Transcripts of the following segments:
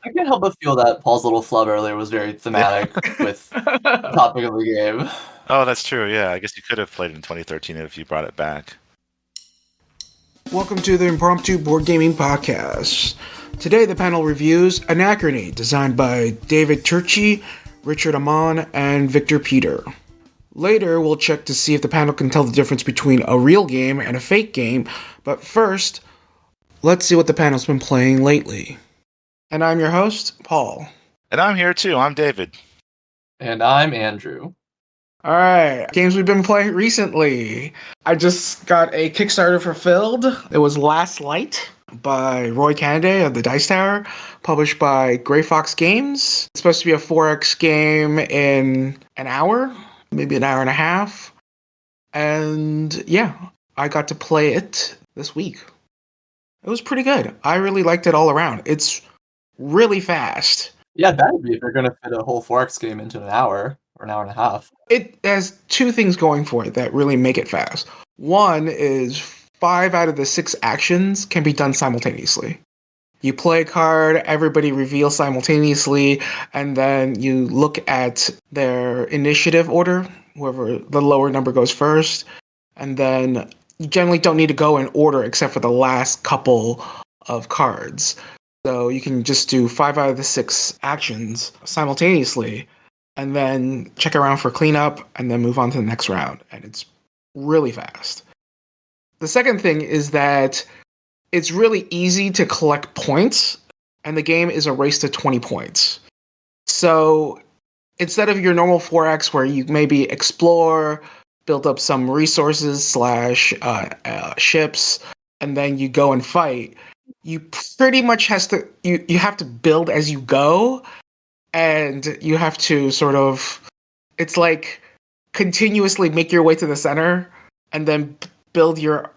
I can't help but feel that Paul's little flub earlier was very Yeah. thematic with the topic of the game. Oh, that's true. Yeah, I guess you could have played it in 2013 if you brought it back. Welcome to the Impromptu Board Gaming Podcast. Today the panel reviews Anachrony, designed by David Turchi, Richard Amon, and Victor Peter. Later, we'll check to see if the panel can tell the difference between a real game and a fake game, but first, let's see what the panel's been playing lately. And I'm your host, Paul. And I'm here too. I'm David. And I'm Andrew. Alright, games we've been playing recently. I just got a Kickstarter fulfilled. It was Last Light by Roy Canday of the Dice Tower, published by Grey Fox Games. It's supposed to be a 4X game in an hour, maybe an hour and a half. And yeah, I got to play it this week. It was pretty good. I really liked it all around. It's really fast. Yeah, that would be if you're going to fit a whole 4X game into an hour or an hour and a half. It has two things going for it that really make it fast. One is 5 out of the 6 actions can be done simultaneously. You play a card, everybody reveals simultaneously, and then you look at their initiative order, whoever the lower number goes first, and then you generally don't need to go in order except for the last couple of cards. So you can just do 5 out of the 6 actions simultaneously, and then check around for cleanup, and then move on to the next round. And it's really fast. The second thing is that it's really easy to collect points, and the game is a race to 20 points. So instead of your normal 4X where you maybe explore, build up some resources slash ships, and then you go and fight, you pretty much you have to build as you go, and you have to sort of, it's like continuously make your way to the center and then build your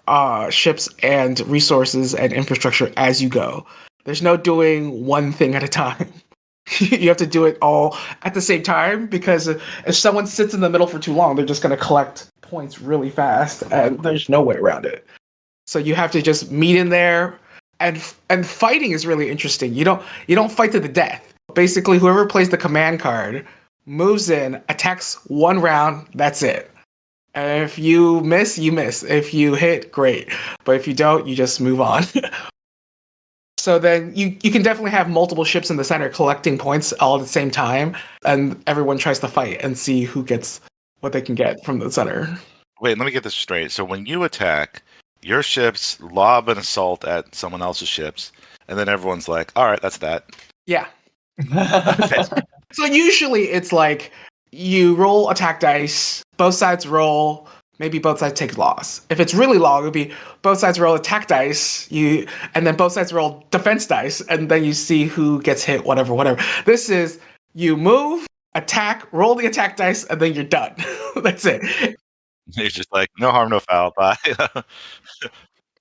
ships and resources and infrastructure as you go. There's no doing one thing at a time. You have to do it all at the same time, because if someone sits in the middle for too long, they're just going to collect points really fast, and there's no way around it. So you have to just meet in there, and fighting is really interesting. You don't fight to the death. Basically, whoever plays the command card moves in, attacks one round, that's it. And if you miss, you miss. If you hit, great. But if you don't, you just move on. So then you can definitely have multiple ships in the center collecting points all at the same time, and everyone tries to fight and see who gets what they can get from the center. Wait, let me get this straight. So when you attack, your ships lob an assault at someone else's ships, and then everyone's like, all right, that's that. Yeah. So usually it's like you roll attack dice, both sides roll, maybe both sides take loss. If it's really long, it would be both sides roll attack dice, and then both sides roll defense dice, and then you see who gets hit, whatever. This is you move, attack, roll the attack dice, and then you're done. That's it. You're just like, no harm, no foul. Bye.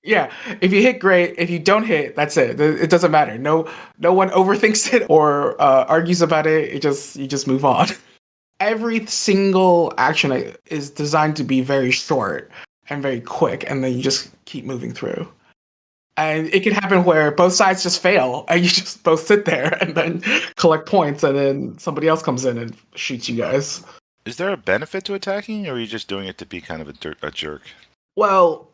Yeah, if you hit, great. If you don't hit, that's it. It doesn't matter. No one overthinks it or argues about it. You just move on. Every single action is designed to be very short and very quick, and then you just keep moving through. And it can happen where both sides just fail, and you just both sit there and then collect points, and then somebody else comes in and shoots you guys. Is there a benefit to attacking, or are you just doing it to be kind of a jerk? Well,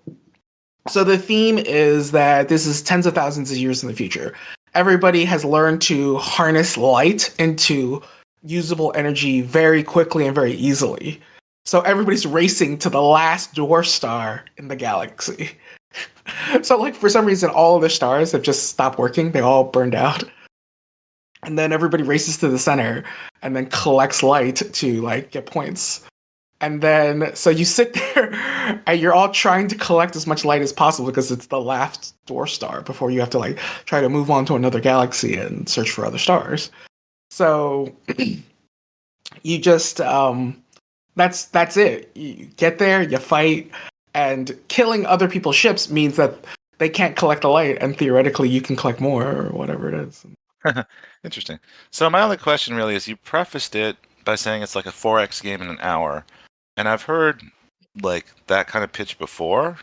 so the theme is that this is tens of thousands of years in the future. Everybody has learned to harness light into usable energy very quickly and very easily. So everybody's racing to the last dwarf star in the galaxy. So like for some reason all of the stars have just stopped working. They all burned out. And then everybody races to the center and then collects light to like get points. And then, so you sit there and you're all trying to collect as much light as possible because it's the last dwarf star before you have to like try to move on to another galaxy and search for other stars. So you just, that's it. You get there, you fight, and killing other people's ships means that they can't collect the light, and theoretically you can collect more or whatever it is. Interesting. So my only question really is, you prefaced it by saying it's like a 4X game in an hour. And I've heard like that kind of pitch before.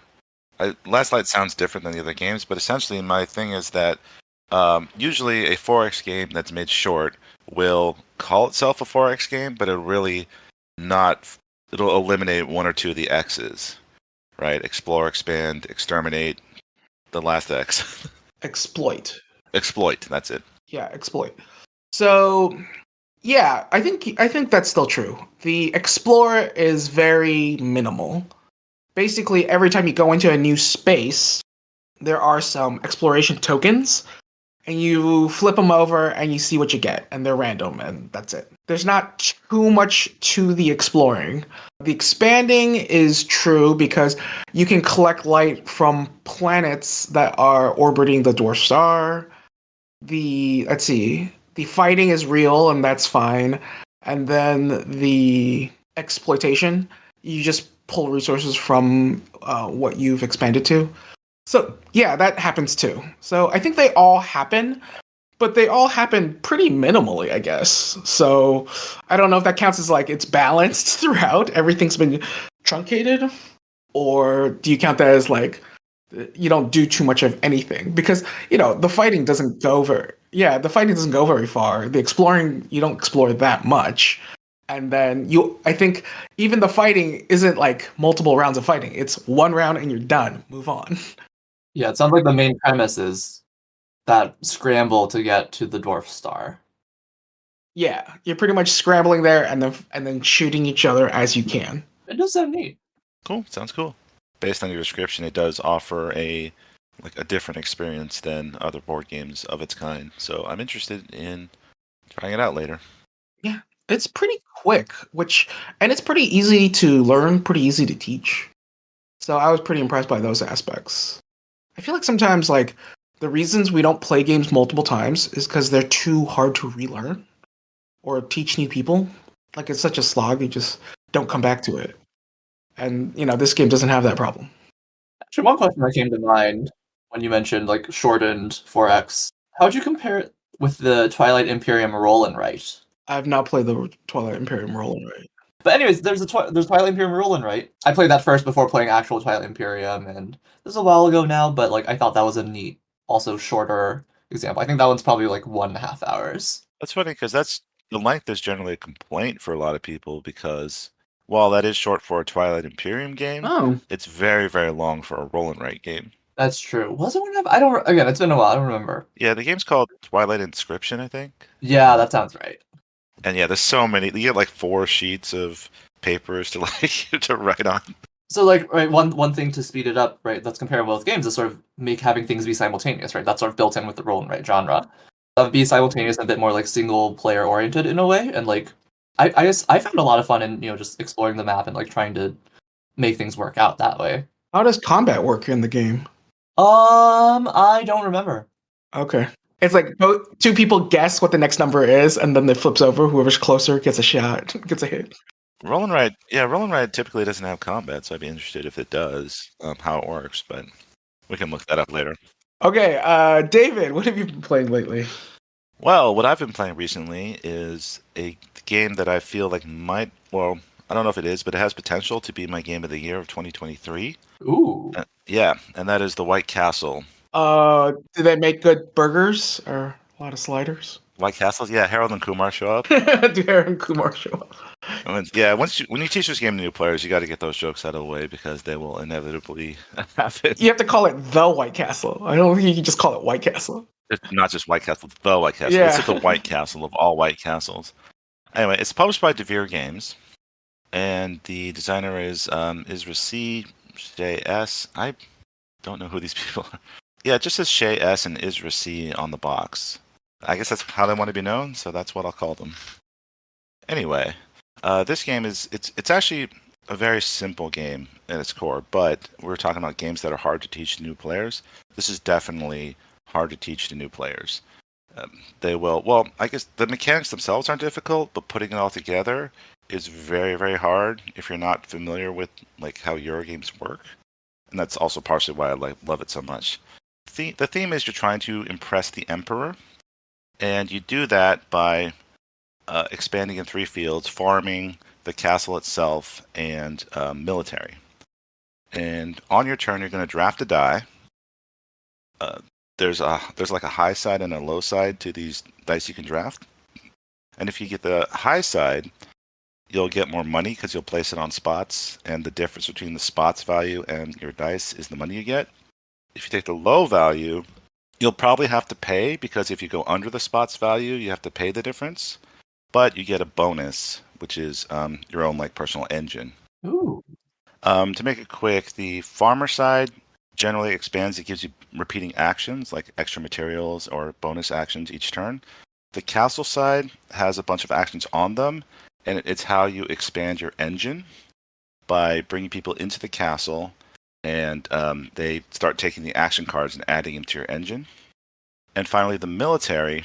Last Light sounds different than the other games, but essentially my thing is that Usually a 4X game that's made short will call itself a 4X game, but it'll really not. It'll eliminate one or two of the X's, right? Explore, expand, exterminate, the last X. Exploit. Exploit, that's it. Yeah, exploit. So yeah, I think that's still true. The explore is very minimal. Basically, every time you go into a new space, there are some exploration tokens, and you flip them over and you see what you get, and they're random, and that's it. There's not too much to the exploring. The expanding is true because you can collect light from planets that are orbiting the dwarf star. Let's see, the fighting is real, and that's fine. And then the exploitation, you just pull resources from what you've expanded to. So yeah, that happens too. So I think they all happen, but they all happen pretty minimally, I guess. So I don't know if that counts as like it's balanced throughout. Everything's been truncated, or do you count that as like you don't do too much of anything? Because the fighting doesn't go very the fighting doesn't go very far. The exploring, you don't explore that much. And then I think even the fighting isn't like multiple rounds of fighting. It's one round and you're done. Move on. Yeah, it sounds like the main premise is that scramble to get to the dwarf star. Yeah, you're pretty much scrambling there and then shooting each other as you can. It does sound neat. Cool, sounds cool. Based on your description, it does offer a different experience than other board games of its kind. So I'm interested in trying it out later. Yeah, it's pretty quick, and it's pretty easy to learn, pretty easy to teach. So I was pretty impressed by those aspects. I feel like sometimes like the reasons we don't play games multiple times is because they're too hard to relearn or teach new people. Like it's such a slog, you just don't come back to it. And this game doesn't have that problem. Actually, one question that came to mind when you mentioned like shortened 4X. How would you compare it with the Twilight Imperium roll and write? I've not played the Twilight Imperium roll and write. But anyways, there's Twilight Imperium roll and write. I played that first before playing actual Twilight Imperium, and this was a while ago now. But like I thought that was a neat, also shorter example. I think that one's probably like 1.5 hours. That's funny because the length is generally a complaint for a lot of people because while that is short for a Twilight Imperium game, Oh, it's very, very long for a roll and write game. That's true. Was it 1.5? I don't. Again, it's been a while. I don't remember. Yeah, the game's called Twilight Inscription, I think. Yeah, that sounds right. And yeah, there's so many. You get like 4 sheets of papers to to write on. So like right, one thing to speed it up, right? That's comparable with games is sort of make having things be simultaneous, right? That's sort of built in with the roll and write genre. Be simultaneous and a bit more like single player oriented in a way, and like I guess I found a lot of fun in just exploring the map and like trying to make things work out that way. how does combat work in the game? I don't remember. Okay. It's like two people guess what the next number is, and then it flips over. Whoever's closer gets a shot, gets a hit. Roll and Ride, yeah, Roll and Ride typically doesn't have combat, so I'd be interested if it does, how it works, but we can look that up later. Okay, David, what have you been playing lately? Well, what I've been playing recently is a game that I feel like well, I don't know if it is, but it has potential to be my game of the year of 2023. Ooh. Yeah, and that is the White Castle. Do they make good burgers or a lot of sliders? White Castles, yeah, Harold and Kumar show up. Do Aaron Kumar show up? Yeah, when you teach this game to new players, you got to get those jokes out of the way because they will inevitably happen. You have to call it the White Castle. I don't think you can just call it White Castle. It's not just White Castle, the White Castle. Yeah. It's the White Castle of all White Castles. Anyway, it's published by DeVere Games, and the designer is Isra C. Shay S. I don't know who these people are. Yeah, it just says Shay S. and Isra C. on the box. I guess that's how they want to be known, so that's what I'll call them. Anyway, this game it's actually a very simple game at its core, but we're talking about games that are hard to teach to new players. This is definitely hard to teach to new players. I guess the mechanics themselves aren't difficult, but putting it all together is very, very hard if you're not familiar with like how Euro games work. And that's also partially why I love it so much. The theme is you're trying to impress the Emperor, and you do that by expanding in 3 fields: farming, the castle itself, and military. And on your turn, you're going to draft a die. there's like a high side and a low side to these dice you can draft. And if you get the high side, you'll get more money because you'll place it on spots, and the difference between the spots value and your dice is the money you get. If you take the low value, you'll probably have to pay, because if you go under the spots value, you have to pay the difference. But you get a bonus, which is your own like personal engine. Ooh. To make it quick, the farmer side generally expands. It gives you repeating actions like extra materials or bonus actions each turn. The castle side has a bunch of actions on them, and it's how you expand your engine by bringing people into the castle, and they start taking the action cards and adding them to your engine. And finally, the military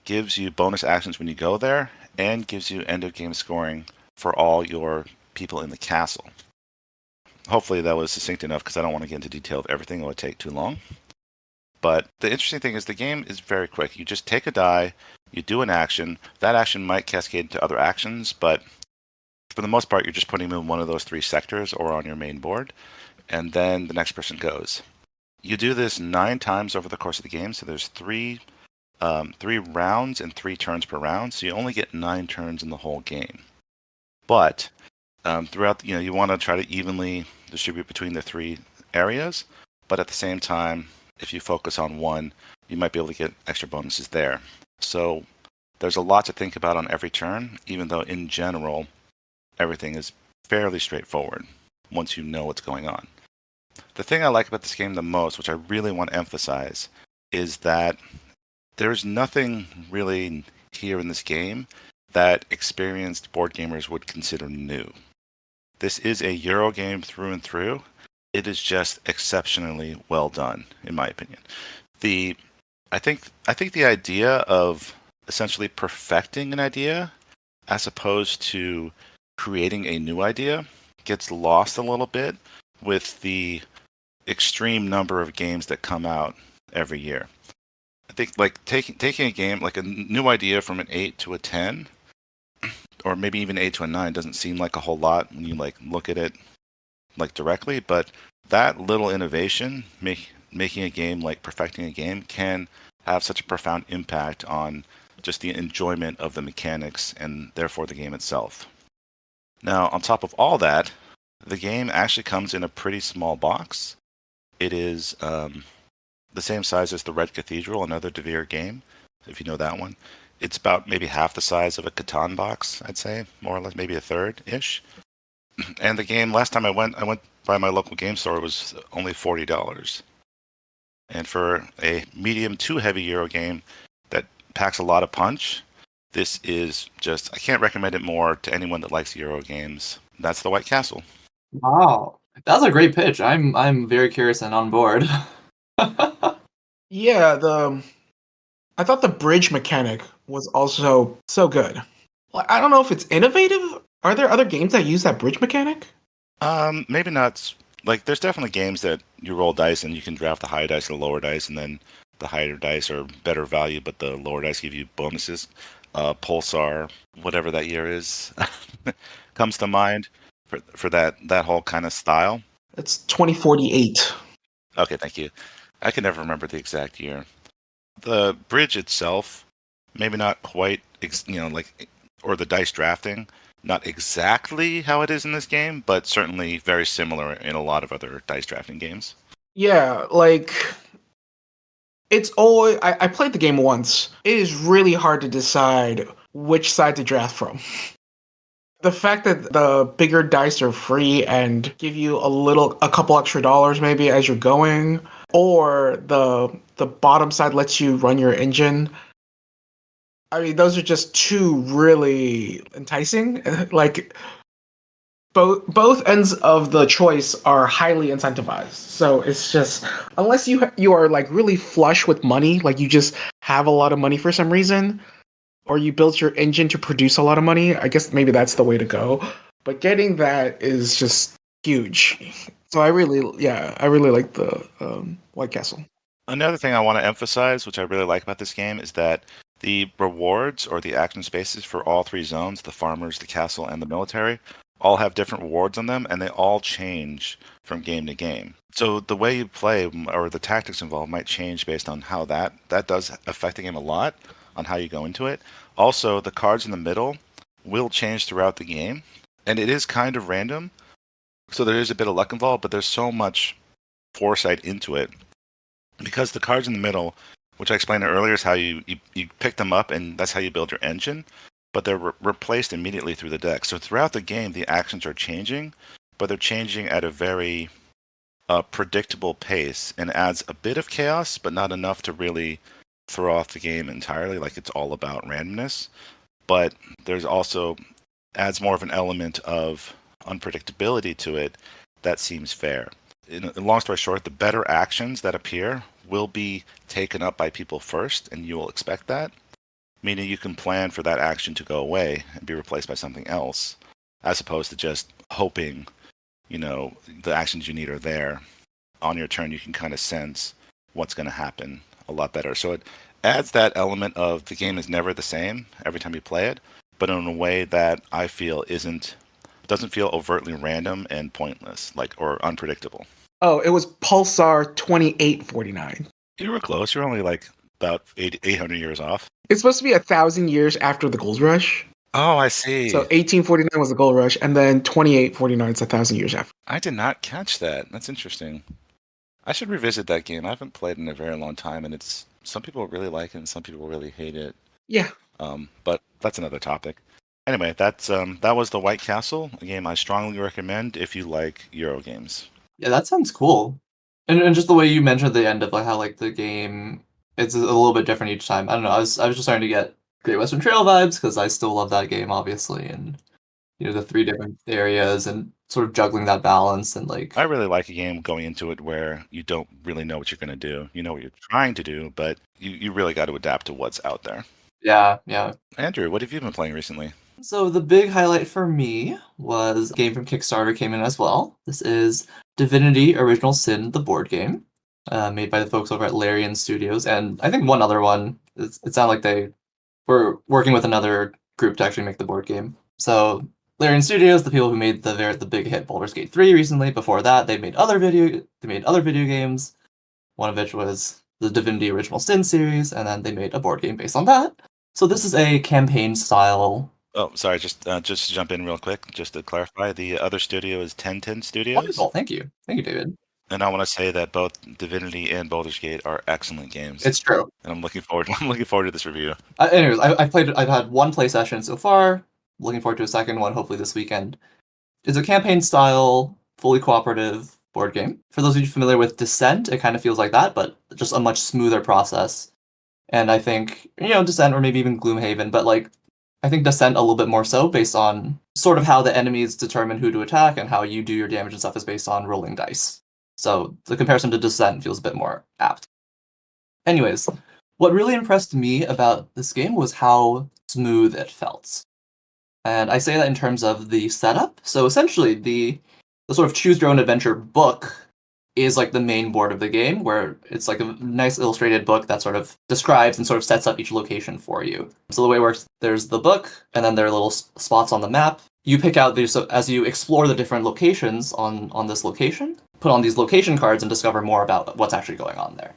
gives you bonus actions when you go there, and gives you end of game scoring for all your people in the castle. Hopefully that was succinct enough, because I don't want to get into detail of everything. It would take too long. But the interesting thing is the game is very quick. You just take a die, you do an action. That action might cascade into other actions, but for the most part, you're just putting them in one of those 3 sectors or on your main board, and then the next person goes. You do this 9 times over the course of the game, so there's 3 rounds and 3 turns per round, so you only get 9 turns in the whole game. But throughout, you want to try to evenly distribute between the 3 areas, but at the same time, if you focus on one, you might be able to get extra bonuses there. So there's a lot to think about on every turn, even though in general, everything is fairly straightforward once you know what's going on. The thing I like about this game the most, which I really want to emphasize, is that there's nothing really here in this game that experienced board gamers would consider new. This is a Euro game through and through. It is just exceptionally well done, in my opinion. I think the idea of essentially perfecting an idea as opposed to creating a new idea gets lost a little bit with the extreme number of games that come out every year. I think like taking a game like a new idea from an 8 to a 10, or maybe even 8 to a 9 doesn't seem like a whole lot when you like look at it like directly, but that little innovation, making a game, like perfecting a game, can have such a profound impact on just the enjoyment of the mechanics and therefore the game itself. Now, on top of all that, the game actually comes in a pretty small box. It is the same size as the Red Cathedral, another De Vere game, if you know that one. It's about maybe half the size of a Catan box, I'd say, more or less, maybe a third-ish. And the game, last time I went by my local game store, it was only $40. And for a medium to heavy Euro game that packs a lot of punch, this is just, I can't recommend it more to anyone that likes Euro games. That's the White Castle. Wow. That's a great pitch. I'm very curious and on board. Yeah, I thought the bridge mechanic was also so good. Like, I don't know if it's innovative. Are there other games that use that bridge mechanic? Maybe not. Like, there's definitely games that you roll dice and you can draft the high dice and the lower dice, and then the higher dice are better value, but the lower dice give you bonuses. Pulsar, whatever that year is, comes to mind for that whole kind of style. It's 2048. Okay, thank you. I can never remember the exact year. The bridge itself, maybe not quite, or the dice drafting, not exactly how it is in this game, but certainly very similar in a lot of other dice drafting games. Yeah, like it's always. I played the game once. It is really hard to decide which side to draft from. The fact that the bigger dice are free and give you a couple extra dollars maybe as you're going, or the bottom side lets you run your engine. I mean, those are just two really enticing. Like both ends of the choice are highly incentivized. So it's just unless you are like really flush with money, like you just have a lot of money for some reason, or you built your engine to produce a lot of money, I guess maybe that's the way to go. But getting that is just huge. So I really like the White Castle. Another thing I want to emphasize, which I really like about this game, is that the rewards or the action spaces for all 3 zones, the farmers, the castle, and the military, all have different rewards on them, and they all change from game to game. So the way you play or the tactics involved might change based on how that does affect the game a lot on how you go into it. Also, the cards in the middle will change throughout the game, and it is kind of random. So there is a bit of luck involved, but there's so much foresight into it because the cards in the middle, which I explained earlier, is how you pick them up, and that's how you build your engine. But they're replaced immediately through the deck. So throughout the game, the actions are changing, but they're changing at a very predictable pace, and adds a bit of chaos, but not enough to really throw off the game entirely. Like it's all about randomness. But there's also adds more of an element of unpredictability to it that seems fair. In long story short, the better actions that appear will be taken up by people first, and you will expect that. Meaning you can plan for that action to go away and be replaced by something else, as opposed to just hoping, the actions you need are there. On your turn, you can kind of sense what's going to happen a lot better. So it adds that element of the game is never the same every time you play it, but in a way that I feel doesn't feel overtly random and pointless, or unpredictable. Oh, it was Pulsar 2849. You were close. You're only about 800 years off. It's supposed to be 1,000 years after the Gold Rush. Oh, I see. So 1849 was the Gold Rush, and then 2849 is 1,000 years after. I did not catch that. That's interesting. I should revisit that game. I haven't played in a very long time, and some people really like it, and some people really hate it. Yeah. But that's another topic. Anyway, that was The White Castle, a game I strongly recommend if you like Euro games. Yeah, that sounds cool. And just the way you mentioned the end of how the game, it's a little bit different each time. I don't know. I was just starting to get Great Western Trail vibes because I still love that game, obviously, and the 3 different areas and sort of juggling that balance and I really like a game going into it where you don't really know what you're going to do. You know what you're trying to do, but you really got to adapt to what's out there. Yeah. Andrew, what have you been playing recently? So the big highlight for me was a game from Kickstarter came in as well. This is Divinity: Original Sin, the board game, made by the folks over at Larian Studios, and I think one other one. It sounded like they were working with another group to actually make the board game. So Larian Studios, the people who made the big hit Baldur's Gate 3 recently. Before that, they made other video games. One of which was the Divinity: Original Sin series, and then they made a board game based on that. So this is a campaign style. Oh, sorry, just to jump in real quick, just to clarify, the other studio is 1010 Studios. Wonderful, thank you, David. And I want to say that both Divinity and Baldur's Gate are excellent games. It's true, and I'm looking forward to this review. Anyways, I've had one play session so far. Looking forward to a second one, hopefully this weekend. It's a campaign style, fully cooperative board game. For those of you familiar with Descent, it kind of feels like that, but just a much smoother process. And I think Descent or maybe even Gloomhaven, but I think Descent a little bit more so, based on sort of how the enemies determine who to attack and how you do your damage and stuff is based on rolling dice. So the comparison to Descent feels a bit more apt. Anyways, what really impressed me about this game was how smooth it felt. And I say that in terms of the setup. So essentially, the sort of choose your own adventure book is the main board of the game, where it's a nice illustrated book that sort of describes and sort of sets up each location for you. So the way it works, there's the book, and then there are little spots on the map. You pick out these, so as you explore the different locations on this location, put on these location cards and discover more about what's actually going on there.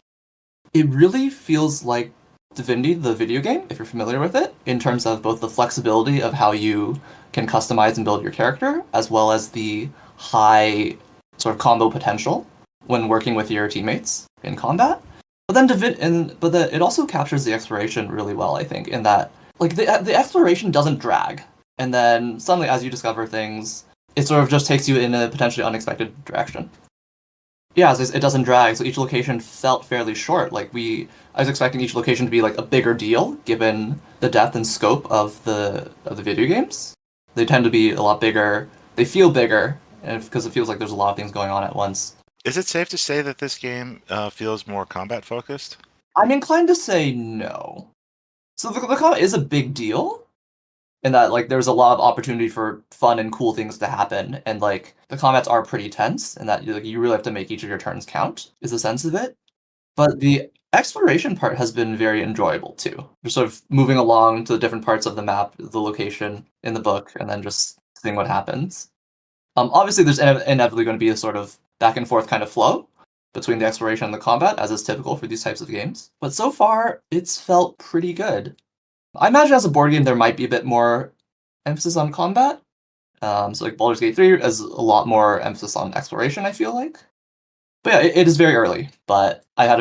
It really feels like Divinity, the video game, if you're familiar with it, in terms of both the flexibility of how you can customize and build your character, as well as the high sort of combo potential when working with your teammates in combat. But then it also captures the exploration really well, I think, in that the exploration doesn't drag, and then suddenly as you discover things, it sort of just takes you in a potentially unexpected direction. Yeah, so it doesn't drag, so each location felt fairly short. I was expecting each location to be a bigger deal, given the depth and scope of the video games. They tend to be a lot bigger. They feel bigger, and because it feels like there's a lot of things going on at once. Is it safe to say that this game feels more combat focused? I'm inclined to say no. So the combat is a big deal, in that there's a lot of opportunity for fun and cool things to happen, and the combats are pretty tense, and that you really have to make each of your turns count, is the sense of it. But the exploration part has been very enjoyable too. Just sort of moving along to the different parts of the map, the location in the book, and then just seeing what happens. Obviously, there's inevitably going to be a sort of back and forth kind of flow between the exploration and the combat, as is typical for these types of games. But so far, it's felt pretty good. I imagine as a board game, there might be a bit more emphasis on combat. So like Baldur's Gate 3 has a lot more emphasis on exploration, I feel like. But yeah, it is very early, but I've had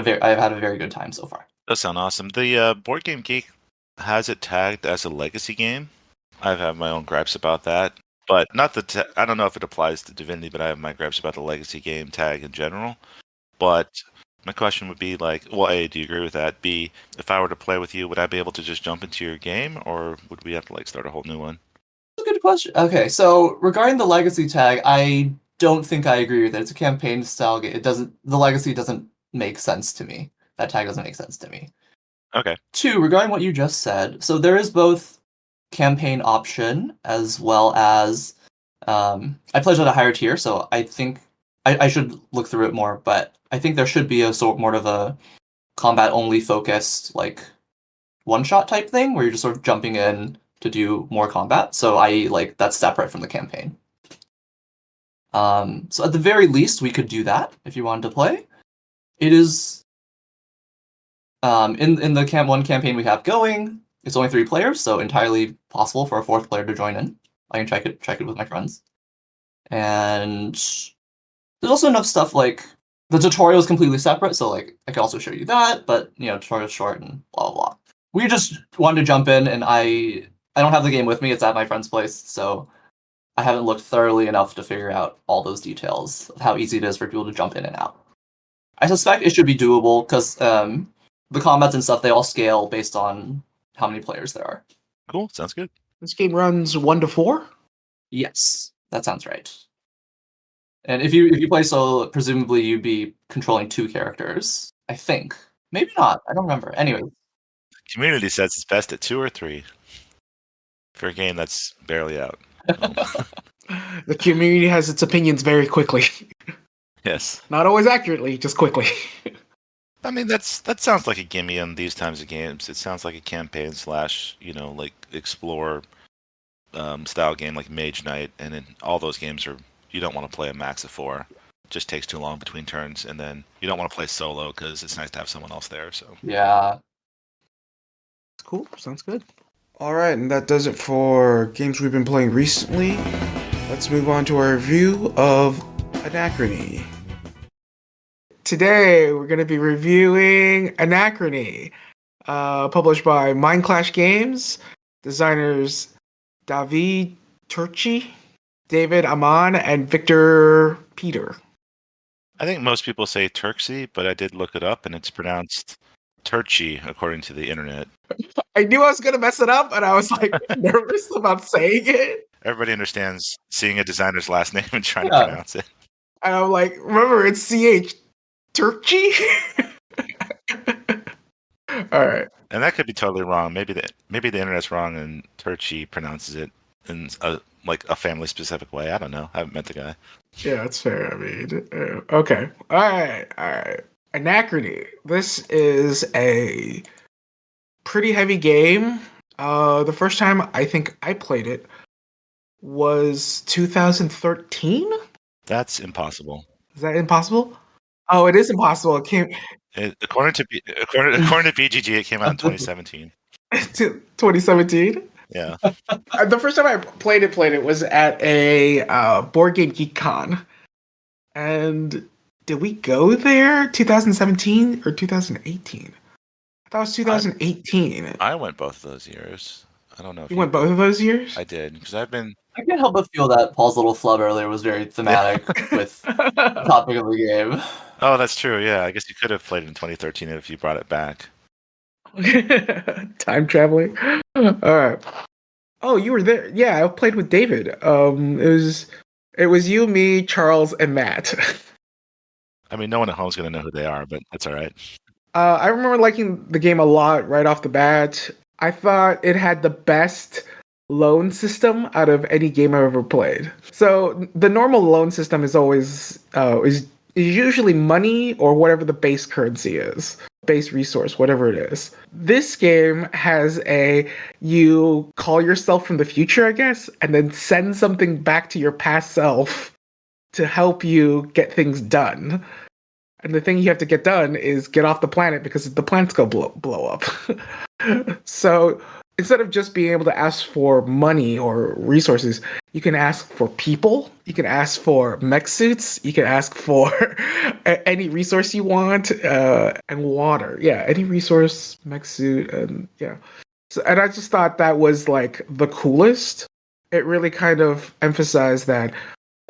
a very good time so far. That sounds awesome. The Board Game Geek has it tagged as a legacy game. I have my own gripes about that, but not the. I don't know if it applies to Divinity, but I have my gripes about the legacy game tag in general. But my question would be like, well, A, do you agree with that? B, if I were to play with you, would I be able to just jump into your game, or would we have to like start a whole new one? That's a good question. Okay, so regarding the legacy tag, I don't think I agree with it. It's a campaign style game. The legacy doesn't make sense to me. That tag doesn't make sense to me. Okay. 2, regarding what you just said, so there is both campaign option as well as I pledged at a higher tier, so I think I should look through it more, but I think there should be a sort more of a combat only focused like one shot type thing where you're just sort of jumping in to do more combat. So that's separate from the campaign. So at the very least, we could do that if you wanted to play. It is in the one campaign we have going. It's only 3 players, so entirely possible for a 4th player to join in. I can check it with my friends. And there's also enough stuff like the tutorial is completely separate, so like I can also show you that, but tutorial's short and blah blah blah. We just wanted to jump in, and I don't have the game with me. It's at my friend's place, so I haven't looked thoroughly enough to figure out all those details of how easy it is for people to jump in and out. I suspect it should be doable because the combats and stuff, they all scale based on how many players there are. Cool. Sounds good. This game runs 1 to 4? Yes, that sounds right. And if you play solo, presumably you'd be controlling 2 characters. I think. Maybe not. I don't remember. Anyway. Community says it's best at 2 or 3 for a game that's barely out. The community has its opinions very quickly. Yes. Not always accurately, just quickly. I mean, that sounds like a gimme on these times of games. It sounds like a campaign / like explore style game like Mage Knight, and in all those games you don't want to play a max of 4. It just takes too long between turns, and then you don't want to play solo because it's nice to have someone else there. So yeah, cool. Sounds good. All right, and that does it for games we've been playing recently. Let's move on to our review of Anachrony. Today, we're going to be reviewing Anachrony, published by Mindclash Games, designers David Turchi, David Aman, and Victor Peter. I think most people say Turksy, but I did look it up, and it's pronounced Turchi according to the internet. I knew I was going to mess it up, and I was like nervous about saying it. Everybody understands seeing a designer's last name and trying to pronounce it. And I'm like, remember, it's CH. Turkey? All right. And that could be totally wrong. Maybe the internet's wrong and Turchi pronounces it in a family specific way. I don't know. I haven't met the guy. Yeah, that's fair. I mean, okay. All right. Anachrony. This is a pretty heavy game. The first time I think I played it was 2013. That's impossipossible. Is that impossible? Oh, it is impossible. It came according to BGG, it came out in 2017. 2017. Yeah. The first time I played it was at a Board Game Geek Con. And did we go there 2017 or 2018? I thought it was 2018. I went both of those years. I don't know if you went both of those years? I did, because I can't help but feel that Paul's little flub earlier was very thematic with the topic of the game. Oh, that's true. Yeah, I guess you could have played it in 2013 if you brought it back. Time traveling. All right. Oh, you were there. Yeah, I played with David. It was you, me, Charles, and Matt. I mean, no one at home is going to know who they are, but that's all right. I remember liking the game a lot right off the bat. I thought it had the best loan system out of any game I've ever played. So the normal loan system is always is usually money or whatever the base currency is. base resource, whatever it is. This game has you call yourself from the future, I guess, and then send something back to your past self to help you get things done. And the thing you have to get done is get off the planet because the planet's gonna blow up. So instead of just being able to ask for money or resources, you can ask for people, you can ask for mech suits, you can ask for any resource you want, and water. Yeah, any resource, mech suit, and yeah. So, and I just thought that was like the coolest. It really kind of emphasized that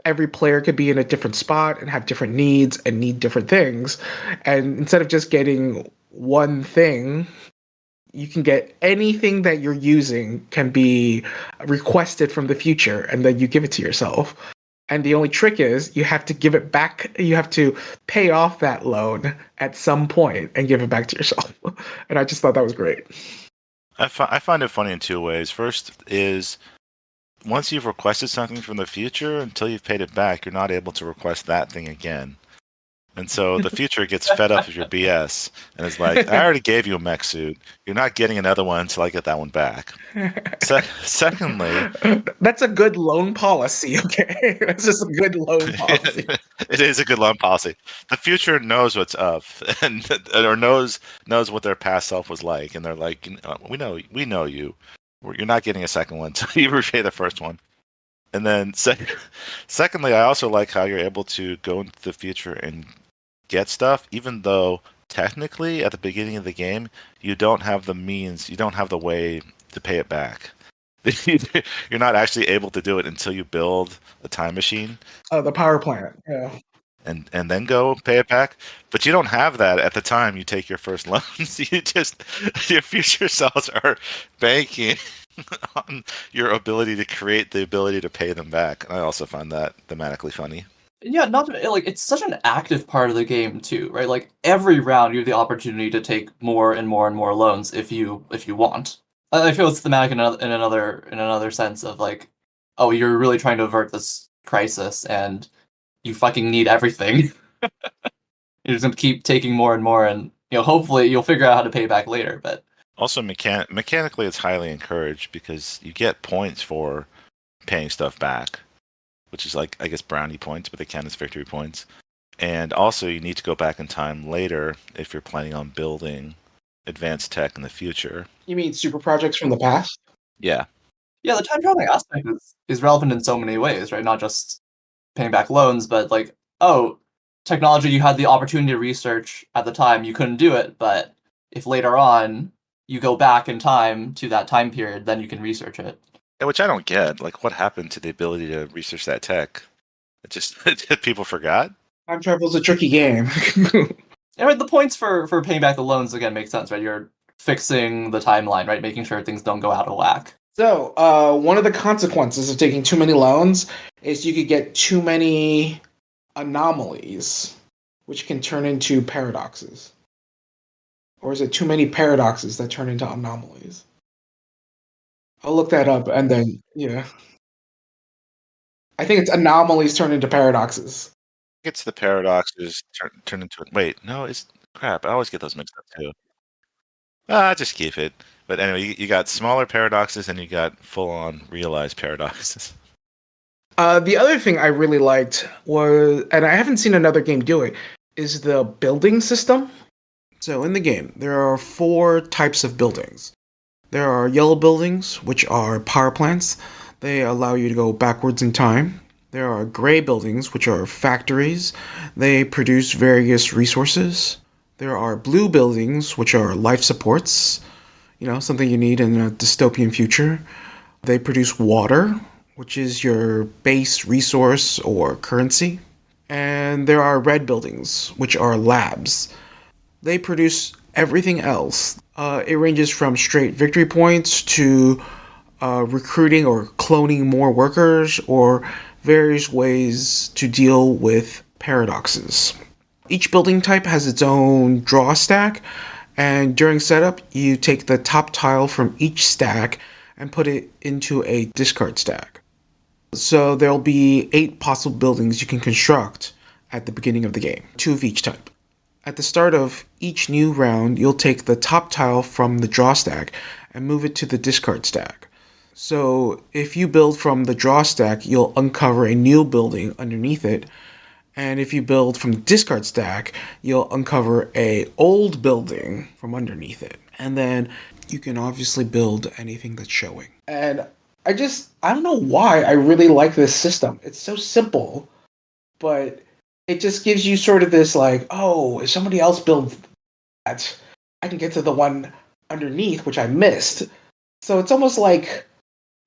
every player could be in a different spot and have different needs and need different things. And instead of just getting one thing, you can get anything that you're using can be requested from the future and then you give it to yourself. And the only trick is you have to give it back. You have to pay off that loan at some point and give it back to yourself. And I just thought that was great. I find it funny in two ways. First is once you've requested something from the future, until you've paid it back, you're not able to request that thing again. And so the future gets fed up with your BS and is like, I already gave you a mech suit. You're not getting another one until I get that one back. Secondly, that's a good loan policy, okay? That's just a good loan policy. It is a good loan policy. The future knows what's up and or knows what their past self was like, and they're like, we know you. You're not getting a second one until you repay the first one. And then secondly, I also like how you're able to go into the future and get stuff, even though technically at the beginning of the game, you don't have the means, you don't have the way to pay it back. You're not actually able to do it until you build a time machine. Oh, the power plant, yeah. And then go pay it back. But you don't have that at the time you take your first loans. Your future selves are banking on your ability to create the ability to pay them back. And I also find that thematically funny. Yeah, not to, like it's such an active part of the game too, right? Like every round you have the opportunity to take more and more and more loans if you want. I feel it's thematic in another sense of like, oh, you're really trying to avert this crisis and you fucking need everything. You're just gonna keep taking more and more, and hopefully you'll figure out how to pay back later. But also mechanically, it's highly encouraged because you get points for paying stuff back, which is like, I guess, brownie points, but they count as victory points. And also, you need to go back in time later if you're planning on building advanced tech in the future. You mean super projects from the past? Yeah. Yeah, the time traveling aspect is relevant in so many ways, right? Not just paying back loans, but like, oh, technology you had the opportunity to research at the time, you couldn't do it, but if later on you go back in time to that time period, then you can research it. Yeah, which I don't get. Like, what happened to the ability to research that tech? It just people forgot. Time travel is a tricky game. And right, the points for paying back the loans again make sense, right? You're fixing the timeline, right? Making sure things don't go out of whack. So, one of the consequences of taking too many loans is you could get too many anomalies, which can turn into paradoxes. Or is it too many paradoxes that turn into anomalies? I'll look that up and then, yeah. I think it's anomalies turn into paradoxes. It's the paradoxes turn into it. Wait, no, it's crap. I always get those mixed up too. Just keep it. But anyway, you got smaller paradoxes and you got full-on realized paradoxes. The other thing I really liked was, and I haven't seen another game do it, is the building system. So in the game, there are 4 types of buildings. There are yellow buildings, which are power plants. They allow you to go backwards in time. There are gray buildings, which are factories. They produce various resources. There are blue buildings, which are life supports, something you need in a dystopian future. They produce water, which is your base resource or currency. And there are red buildings, which are labs. They produce everything else. It ranges from straight victory points to recruiting or cloning more workers or various ways to deal with paradoxes. Each building type has its own draw stack, and during setup, you take the top tile from each stack and put it into a discard stack. So there'll be 8 possible buildings you can construct at the beginning of the game, 2 of each type. At the start of each new round, you'll take the top tile from the draw stack and move it to the discard stack. So if you build from the draw stack, you'll uncover a new building underneath it. And if you build from the discard stack, you'll uncover a old building from underneath it. And then you can obviously build anything that's showing. And I don't know why I really like this system. It's so simple, but it just gives you sort of this like, oh, if somebody else builds that, I can get to the one underneath, which I missed. So it's almost like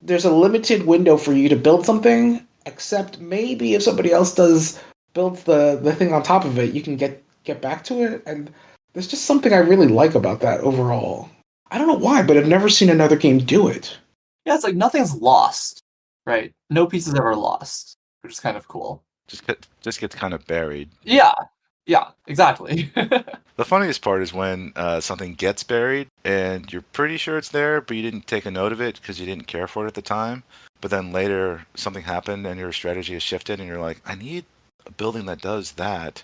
there's a limited window for you to build something, except maybe if somebody else builds the thing on top of it, you can get back to it. And there's just something I really like about that overall. I don't know why, but I've never seen another game do it. Yeah, it's like nothing's lost, right? No piece is ever lost, which is kind of cool. Just gets kind of buried. Yeah, exactly. The funniest part is when something gets buried and you're pretty sure it's there, but you didn't take a note of it because you didn't care for it at the time. But then later something happened and your strategy has shifted and you're like, I need a building that does that.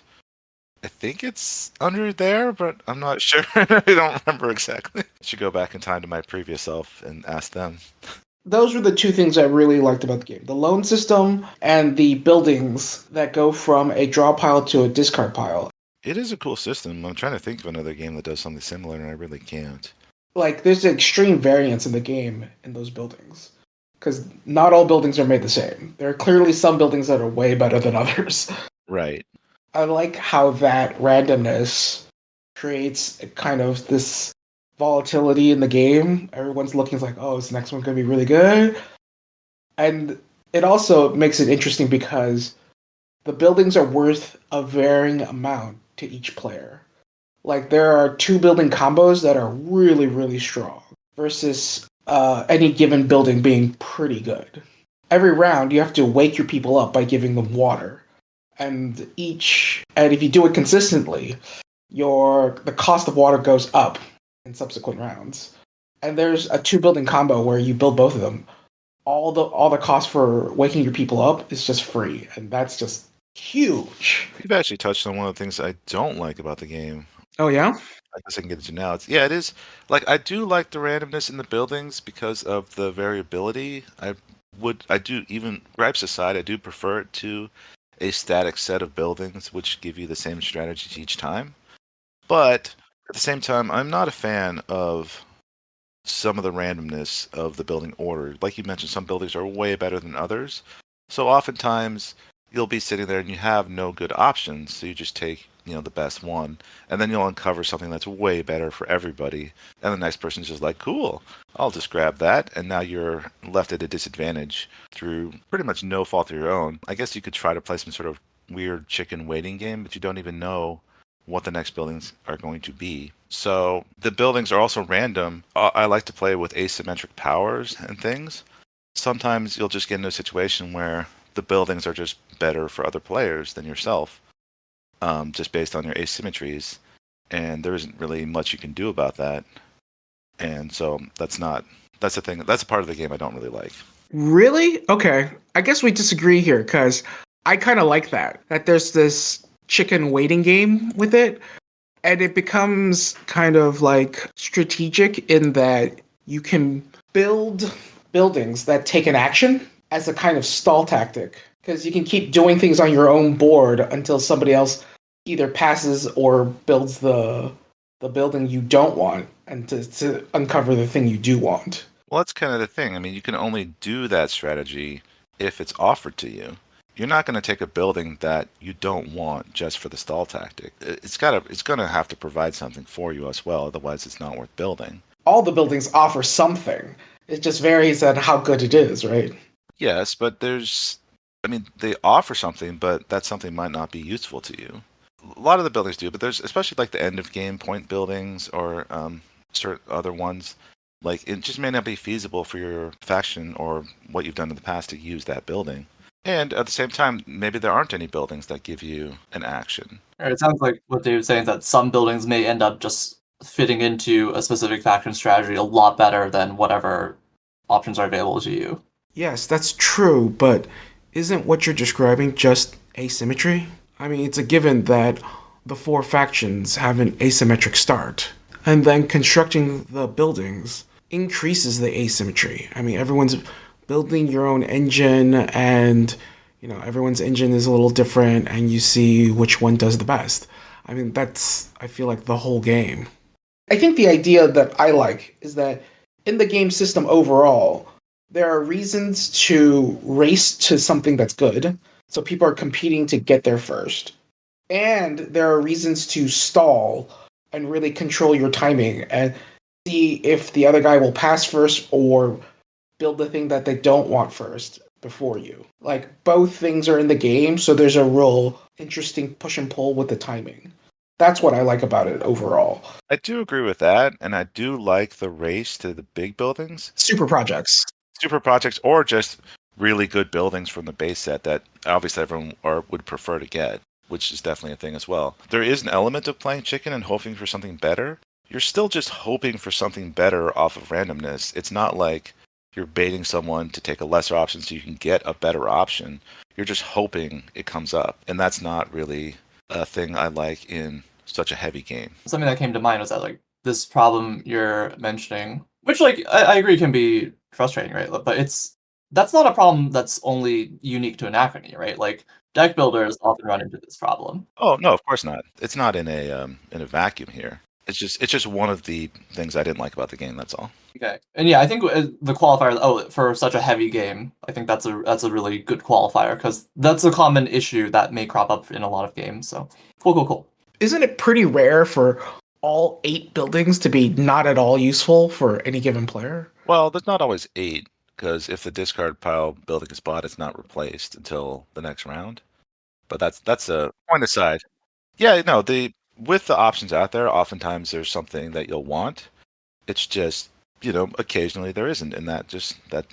I think it's under there, but I'm not sure. I don't remember exactly. I should go back in time to my previous self and ask them. Those were the two things I really liked about the game. The loan system and the buildings that go from a draw pile to a discard pile. It is a cool system. I'm trying to think of another game that does something similar, and I really can't. Like, there's an extreme variance in the game in those buildings. Because not all buildings are made the same. There are clearly some buildings that are way better than others. Right. I like how that randomness creates kind of this volatility in the game. Everyone's looking like, oh, this next one's going to be really good. And it also makes it interesting because the buildings are worth a varying amount to each player. Like, there are two building combos that are really, really strong versus any given building being pretty good. Every round, you have to wake your people up by giving them water. And if you do it consistently, the cost of water goes up in subsequent rounds. And there's a two building combo where you build both of them. All the cost for waking your people up is just free, and that's just huge. You've actually touched on one of the things I don't like about the game. Oh yeah? I guess I can get into now. It is like I do like the randomness in the buildings because of the variability. I do, even gripes aside, I do prefer it to a static set of buildings which give you the same strategies each time. But at the same time, I'm not a fan of some of the randomness of the building order. Like you mentioned, some buildings are way better than others. So oftentimes you'll be sitting there and you have no good options, so you just take, the best one, and then you'll uncover something that's way better for everybody. And the next person's just like, cool, I'll just grab that, and now you're left at a disadvantage through pretty much no fault of your own. I guess you could try to play some sort of weird chicken waiting game, but you don't even know what the next buildings are going to be. So the buildings are also random. I like to play with asymmetric powers and things. Sometimes you'll just get into a situation where the buildings are just better for other players than yourself, just based on your asymmetries, and there isn't really much you can do about that. And so that's the thing. That's a part of the game I don't really like. Really? Okay. I guess we disagree here, because I kind of like that there's this chicken waiting game with it, and it becomes kind of like strategic in that you can build buildings that take an action as a kind of stall tactic, because you can keep doing things on your own board until somebody else either passes or builds the building you don't want, and to uncover the thing you do want. Well, that's kind of the thing. I mean, you can only do that strategy if it's offered to you. You're not going to take a building that you don't want just for the stall tactic. It's going to have to provide something for you as well. Otherwise, it's not worth building. All the buildings offer something. It just varies on how good it is, right? Yes, but they offer something, but that something might not be useful to you. A lot of the buildings do, but there's especially like the end of game point buildings or certain other ones. Like, it just may not be feasible for your faction or what you've done in the past to use that building. And at the same time, maybe there aren't any buildings that give you an action. It sounds like what David's saying is that some buildings may end up just fitting into a specific faction strategy a lot better than whatever options are available to you. Yes, that's true, but isn't what you're describing just asymmetry? I mean, it's a given that the four factions have an asymmetric start. And then constructing the buildings increases the asymmetry. I mean, everyone's building your own engine, and everyone's engine is a little different, and you see which one does the best. I mean, that's, I feel like, the whole game. I think the idea that I like is that in the game system overall, there are reasons to race to something that's good. So people are competing to get there first. And there are reasons to stall and really control your timing and see if the other guy will pass first or build the thing that they don't want first before you. Like, both things are in the game, so there's a real interesting push and pull with the timing. That's what I like about it overall. I do agree with that, and I do like the race to the big buildings. Super projects. Super projects, or just really good buildings from the base set that obviously everyone would prefer to get, which is definitely a thing as well. There is an element of playing chicken and hoping for something better. You're still just hoping for something better off of randomness. It's not like you're baiting someone to take a lesser option so you can get a better option. You're just hoping it comes up, and that's not really a thing I like in such a heavy game. Something that came to mind was that like this problem you're mentioning, which like I agree can be frustrating, right? But that's not a problem that's only unique to Anachrony, right? Like deck builders often run into this problem. Oh no, of course not. It's not in a vacuum here. It's just one of the things I didn't like about the game. That's all. Okay, and yeah, I think the qualifier. Oh, for such a heavy game, I think that's a really good qualifier because that's a common issue that may crop up in a lot of games. So cool. Isn't it pretty rare for all 8 buildings to be not at all useful for any given player? Well, there's not always 8, because if the discard pile building is bought, it's not replaced until the next round. But that's a point aside. Yeah, no, with the options out there, oftentimes there's something that you'll want. It's just, occasionally there isn't, and that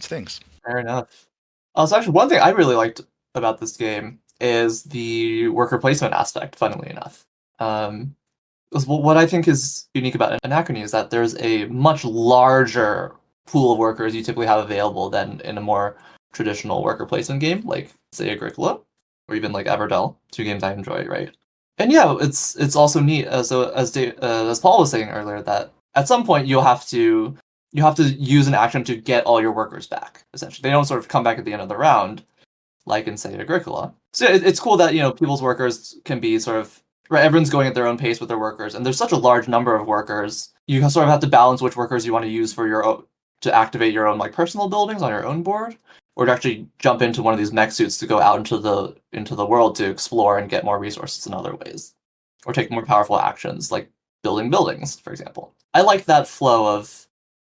stings. Fair enough. So actually, one thing I really liked about this game is the worker placement aspect. Funnily enough, 'cause what I think is unique about Anachrony is that there's a much larger pool of workers you typically have available than in a more traditional worker placement game, like say Agricola, or even like Everdell, two games I enjoy, right? And yeah, it's also neat. As Paul was saying earlier, that at some point you have to use an action to get all your workers back. Essentially, they don't sort of come back at the end of the round, like in say Agricola. So it's cool that people's workers can be sort of right. Everyone's going at their own pace with their workers, and there's such a large number of workers. You sort of have to balance which workers you want to use for to activate your own like personal buildings on your own board, or to actually jump into one of these mech suits to go out into the world to explore and get more resources in other ways, or take more powerful actions like building buildings, for example. I like that flow of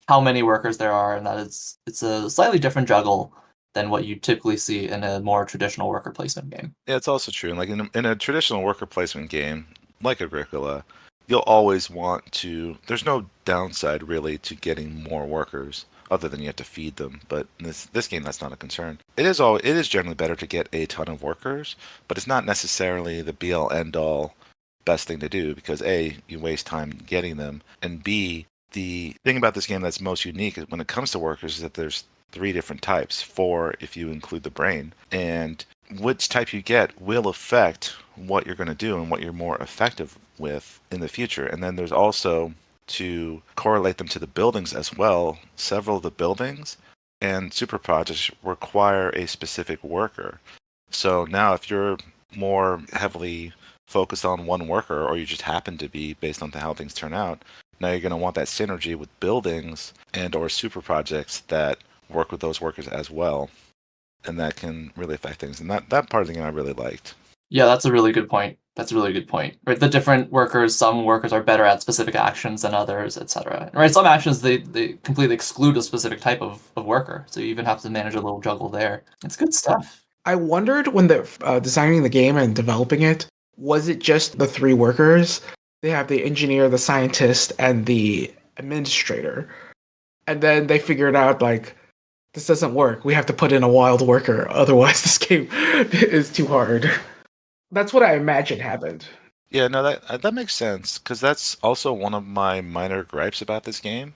how many workers there are, and that it's a slightly different juggle than what you typically see in a more traditional worker placement game. Yeah, it's also true. Like in a traditional worker placement game, like Agricola, you'll always want to. There's no downside really to getting more workers, other than you have to feed them. But in this game, that's not a concern. It is generally better to get a ton of workers, but it's not necessarily the be all end all best thing to do, because A, you waste time getting them, and B, the thing about this game that's most unique when it comes to workers is that there's 3 different types, 4 if you include the brain, and which type you get will affect what you're going to do and what you're more effective with in the future. And then there's also, to correlate them to the buildings as well, several of the buildings and super projects require a specific worker. So now if you're more heavily focused on one worker, or you just happen to be based on how things turn out, now you're going to want that synergy with buildings and or super projects that work with those workers as well, and that can really affect things. And that part of the game I really liked. Yeah, that's a really good point. Right, the different workers, some workers are better at specific actions than others, etc. Right, some actions they completely exclude a specific type of worker, so you even have to manage a little juggle there. It's good stuff. I wondered when they're designing the game and developing it, was it just the 3 workers? They have the engineer, the scientist, and the administrator. And then they figured out, like, this doesn't work. We have to put in a wild worker, otherwise this game is too hard. That's what I imagine happened. Yeah, no, that makes sense, because that's also one of my minor gripes about this game,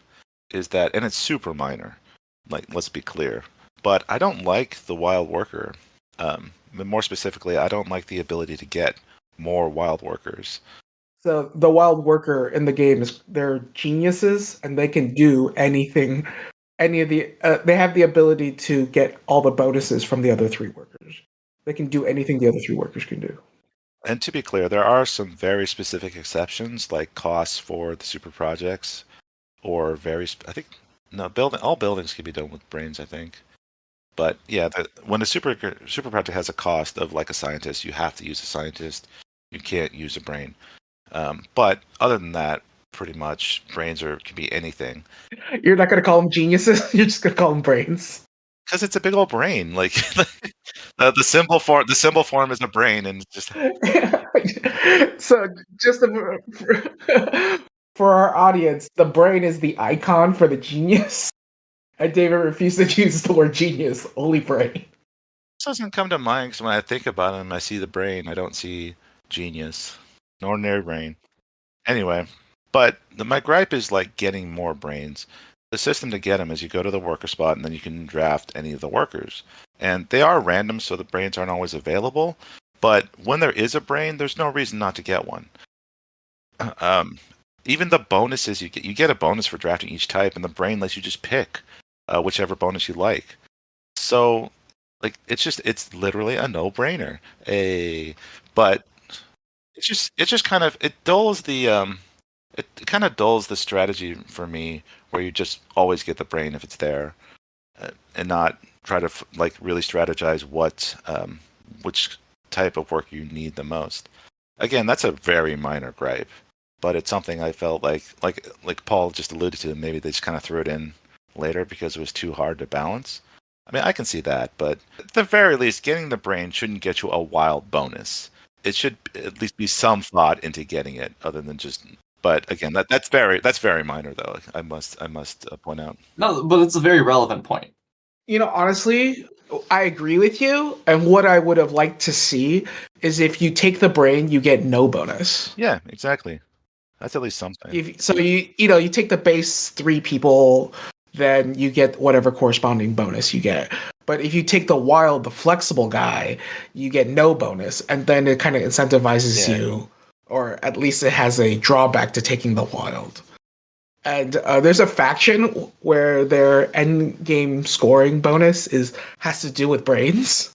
is that, and it's super minor, like, let's be clear, but I don't like the wild worker. More specifically, I don't like the ability to get more wild workers. So the wild worker in the game is they're geniuses and they can do anything. Any of the they have the ability to get all the bonuses from the other three workers. They can do anything the other three workers can do. And to be clear, there are some very specific exceptions, like costs for the super projects, or I think no all buildings can be done with brains. I think, but yeah, when a super project has a cost of like a scientist, you have to use a scientist. You can't use a brain. But other than that, pretty much brains can be anything. You're not gonna call them geniuses. You're just gonna call them brains. Because it's a big old brain. Like the symbol form is a brain, and it's just So just for our audience, the brain is the icon for the genius. And David refused to use the word genius, only brain. this doesn't come to mind because when I think about him, I see the brain. I don't see genius, an ordinary brain. Anyway, but my gripe is like getting more brains. The system to get them is you go to the worker spot and then you can draft any of the workers. And they are random, so the brains aren't always available. But when there is a brain, there's no reason not to get one. Even the bonuses you get a bonus for drafting each type, and the brain lets you just pick whichever bonus you like. So, like, it's literally a no-brainer. But it just kind of dulls the it kind of dulls the strategy for me where you just always get the brain if it's there, and not try to like really strategize which type of work you need the most. Again, that's a very minor gripe, but it's something I felt like Paul just alluded to. Maybe they just kind of threw it in later because it was too hard to balance. I mean, I can see that, but at the very least, getting the brain shouldn't get you a wild bonus. It should at least be some thought into getting it, other than just. But again, that's very minor, though. I must point out. No, but it's a very relevant point. Honestly, I agree with you. And what I would have liked to see is if you take the brain, you get no bonus. Yeah, exactly. That's at least something. You take the base 3 people, then you get whatever corresponding bonus you get. But if you take the flexible guy, you get no bonus, and then it kind of incentivizes you, or at least it has a drawback to taking the wild. And there's a faction where their end game scoring bonus has to do with brains.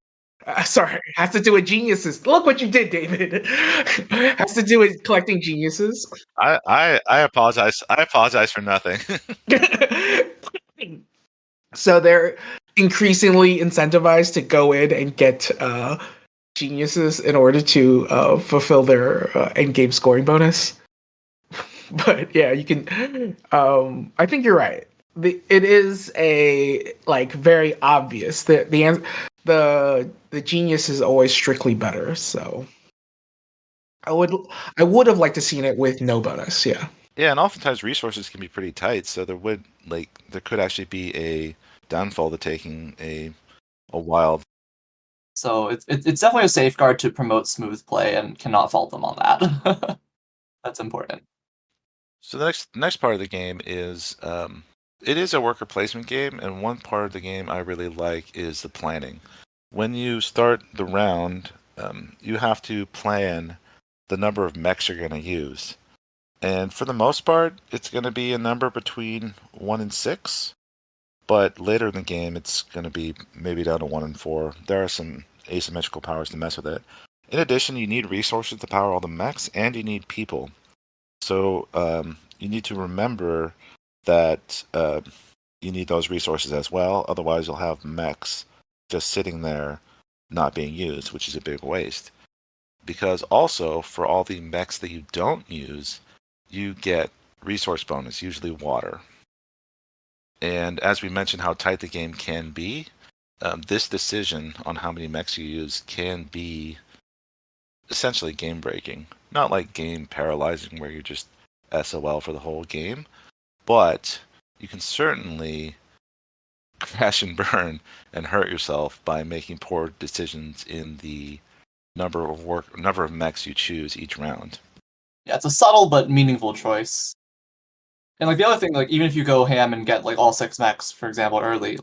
Has to do with geniuses. Look what you did, David. Has to do with collecting geniuses. I apologize. I apologize for nothing. So they're increasingly incentivized to go in and get geniuses in order to fulfill their end game scoring bonus. But yeah, you can. I think you're right. It is a very obvious that the genius is always strictly better. So I would have liked to seen it with no bonus. Yeah. Yeah, and oftentimes resources can be pretty tight, so there could actually be a downfall to taking a wild. So it's definitely a safeguard to promote smooth play, and cannot fault them on that. That's important. So the next part of the game is it is a worker placement game, and one part of the game I really like is the planning. When you start the round, you have to plan the number of mechs you're going to use. And for the most part, it's going to be a number between 1 and 6. But later in the game, it's going to be maybe down to 1 and 4. There are some asymmetrical powers to mess with it. In addition, you need resources to power all the mechs, and you need people. So you need to remember that you need those resources as well. Otherwise, you'll have mechs just sitting there not being used, which is a big waste. Because also, for all the mechs that you don't use, you get resource bonus, usually water. And as we mentioned how tight the game can be, this decision on how many mechs you use can be essentially game breaking. Not like game paralyzing where you're just SOL for the whole game, but you can certainly crash and burn and hurt yourself by making poor decisions in the number of mechs you choose each round. Yeah, it's a subtle but meaningful choice. And the other thing, even if you go ham and get all 6 mechs, for example, early,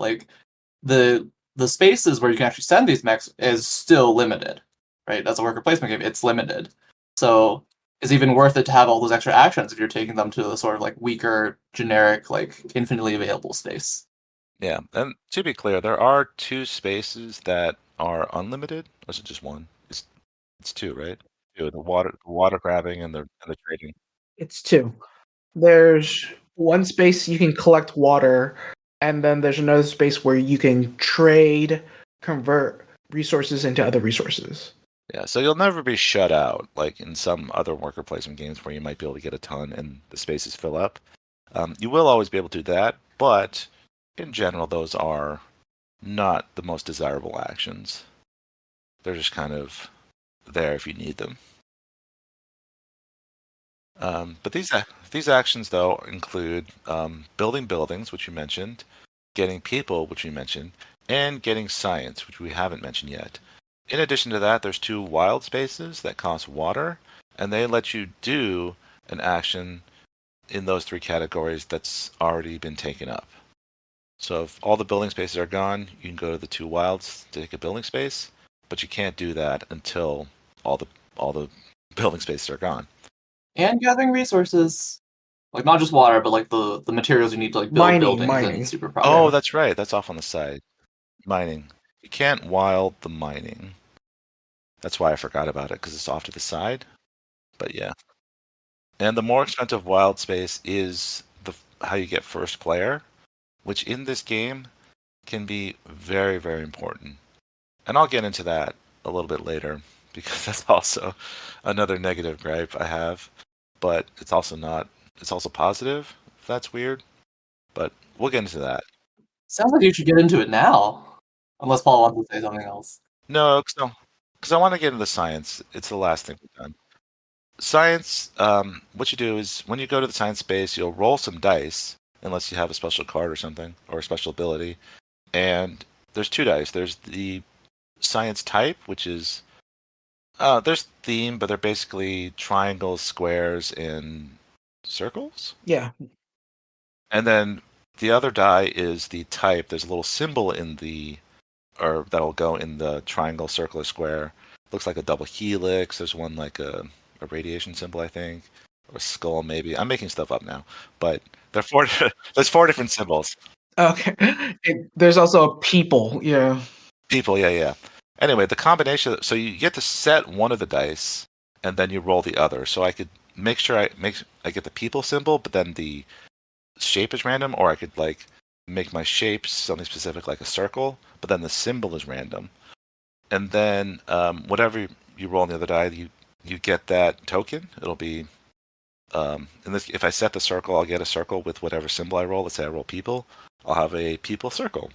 the spaces where you can actually send these mechs is still limited, right? As a worker placement game, it's limited. So it's even worth it to have all those extra actions if you're taking them to a sort of like weaker, generic, like infinitely available space. Yeah, and to be clear, there are two spaces that are unlimited. Or is it just one? It's two, right? Two, the water grabbing and the trading. It's two. There's one space you can collect water, and then there's another space where you can trade, convert resources into other resources. Yeah, so you'll never be shut out like in some other worker placement games where you might be able to get a ton and the spaces fill up. You will always be able to do that, but in general, those are not the most desirable actions. They're just kind of there if you need them. But these actions though include building buildings, which you mentioned, getting people, which we mentioned, and getting science, which we haven't mentioned yet. In addition to that, there's two wild spaces that cost water, and they let you do an action in those three categories that's already been taken up. So if all the building spaces are gone, you can go to the two wilds to take a building space, but you can't do that until all the building spaces are gone. And gathering resources. Like not just water, but like the materials you need to like build buildings and Mining. super Oh, projects. that's right. That's off on the side. Mining. You can't wild the mining. That's why I forgot about it, because it's off to the side. But yeah. And the more expensive wild space is how you get first player, which in this game can be very, very important. And I'll get into that a little bit later, because that's also another negative gripe I have. But it's also positive, if that's weird. But we'll get into that. Sounds like you should get into it now. Unless Paul wants to say something else. No, because I want to get into science. It's the last thing we've done. Science, what you do is when you go to the science space, you'll roll some dice, unless you have a special card or something, or a special ability. And there's two dice. There's the science type, which is there's theme, but they're basically triangles, squares, and circles. Yeah. And then the other die is the type. There's a little symbol or that'll go in the triangle, circle, or square. Looks like a double helix. There's one like a radiation symbol, I think, or a skull maybe. I'm making stuff up now, but there's four different symbols. Okay. There's also a people. Yeah. People, yeah. Anyway, the combination. So you get to set one of the dice, and then you roll the other. So I could make sure I get the people symbol, but then the shape is random, or I could like make my shape something specific like a circle, but then the symbol is random. And then whatever you roll on the other die, you get that token. It'll be if I set the circle, I'll get a circle with whatever symbol I roll. Let's say I roll people, I'll have a people circle,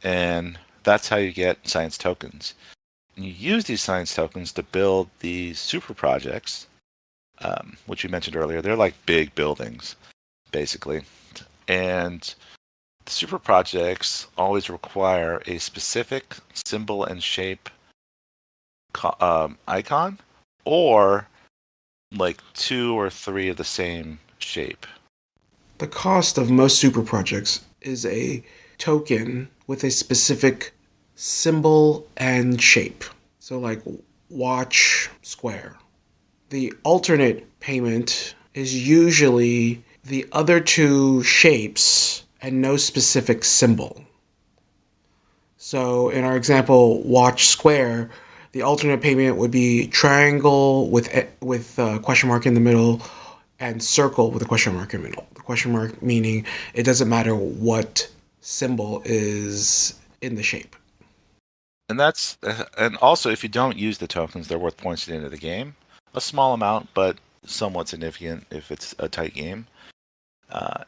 and that's how you get science tokens. And you use these science tokens to build these super projects, which you mentioned earlier. They're like big buildings, basically, and the super projects always require a specific symbol and shape icon, or like two or three of the same shape. The cost of most super projects is a token with a specific symbol and shape. So, like watch square. The alternate payment is usually the other two shapes and no specific symbol. So, in our example, watch square, the alternate payment would be triangle with question mark in the middle, and circle with a question mark in the middle. The question mark meaning it doesn't matter what symbol is in the shape. And also if you don't use the tokens, they're worth points at the end of the game. A small amount, but somewhat significant if it's a tight game.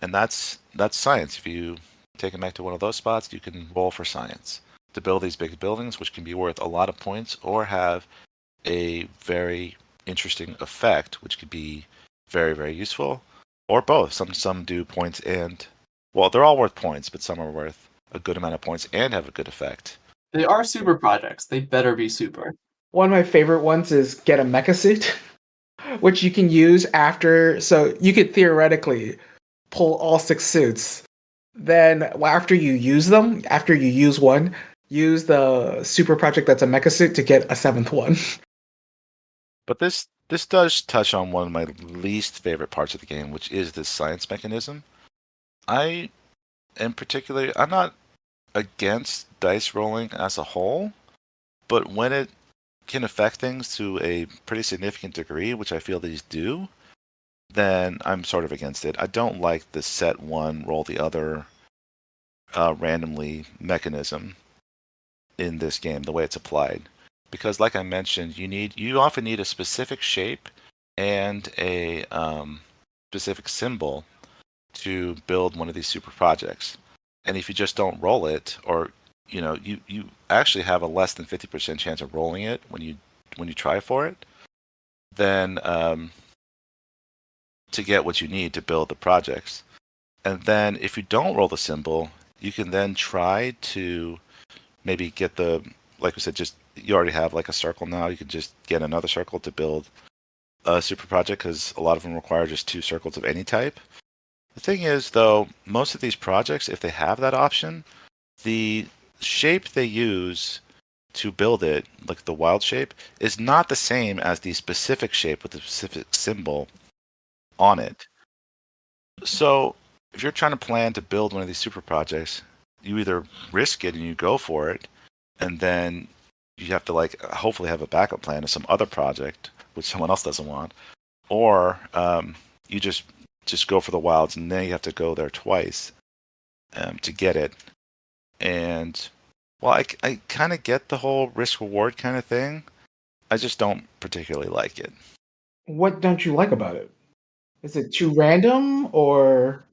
And that's science. If you take it back to one of those spots, you can roll for science to build these big buildings, which can be worth a lot of points or have a very interesting effect, which could be very, very useful, or both. Some do points and, well, they're all worth points, but some are worth a good amount of points and have a good effect. They are super projects. They better be super. One of my favorite ones is get a mecha suit, which you can use after. So you could theoretically pull all 6 suits. Then after you use them, after you use one, use the super project that's a mecha suit to get a 7th one. But this This does touch on one of my least favorite parts of the game, which is this science mechanism. I, in particular, I'm not against dice rolling as a whole, but when it can affect things to a pretty significant degree, which I feel these do, then I'm sort of against it. I don't like the set one, roll the other randomly mechanism in this game, the way it's applied. Because, like I mentioned, you often need a specific shape and a specific symbol to build one of these super projects. And if you just don't roll it, or you actually have a less than 50% chance of rolling it when you try for it, then to get what you need to build the projects. And then if you don't roll the symbol, you can then try to maybe get the, like we said, just you already have like a circle now. You can just get another circle to build a super project because a lot of them require just 2 circles of any type. The thing is, though, most of these projects, if they have that option, the shape they use to build it, like the wild shape, is not the same as the specific shape with the specific symbol on it. So if you're trying to plan to build one of these super projects, you either risk it and you go for it, and then you have to like hopefully have a backup plan of some other project which someone else doesn't want, or you just go for the wilds, and then you have to go there twice to get it. And well, I kind of get the whole risk reward kind of thing. I just don't particularly like it. What don't you like about it? Is it too random or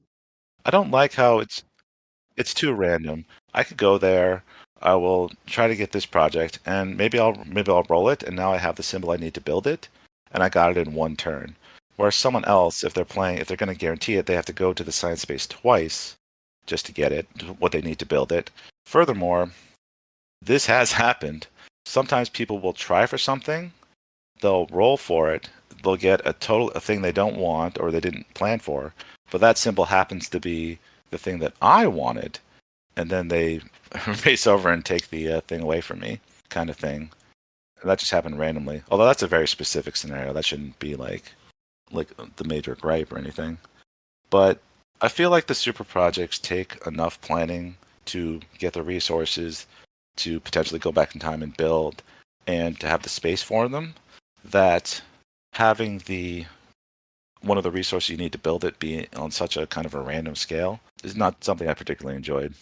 I don't like how it's too random. I could go there. I will try to get this project, and maybe I'll roll it, and now I have the symbol I need to build it, and I got it in one turn. Whereas someone else, if they're going to guarantee it, they have to go to the science space twice just to get it, what they need to build it. Furthermore, this has happened. Sometimes people will try for something, they'll roll for it, they'll get a thing they don't want or they didn't plan for, but that symbol happens to be the thing that I wanted, and then they race over and take the thing away from me, kind of thing. And that just happened randomly. Although that's a very specific scenario. That shouldn't be like the major gripe or anything. But I feel like the super projects take enough planning to get the resources to potentially go back in time and build, and to have the space for them, that having one of the resources you need to build it be on such a kind of a random scale is not something I particularly enjoyed.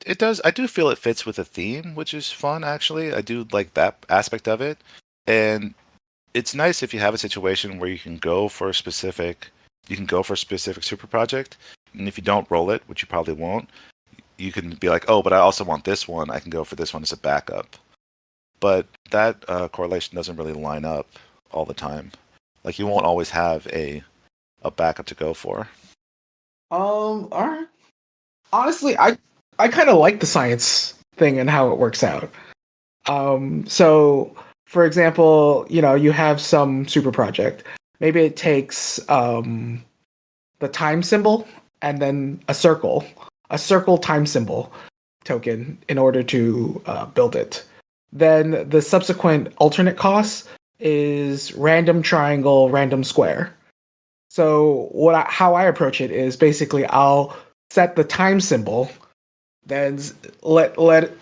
I do feel it fits with the theme, which is fun actually. I do like that aspect of it. And it's nice if you have a situation where you can go for a specific super project, and if you don't roll it, which you probably won't, you can be like, oh, but I also want this one. I can go for this one as a backup. But that correlation doesn't really line up all the time. Like you won't always have a backup to go for. all right. Honestly, I kind of like the science thing and how it works out. So for example, you have some super project. Maybe it takes the time symbol and then a circle time symbol token in order to build it. Then the subsequent alternate cost is random triangle, random square. So how I approach it is basically I'll set the time symbol, then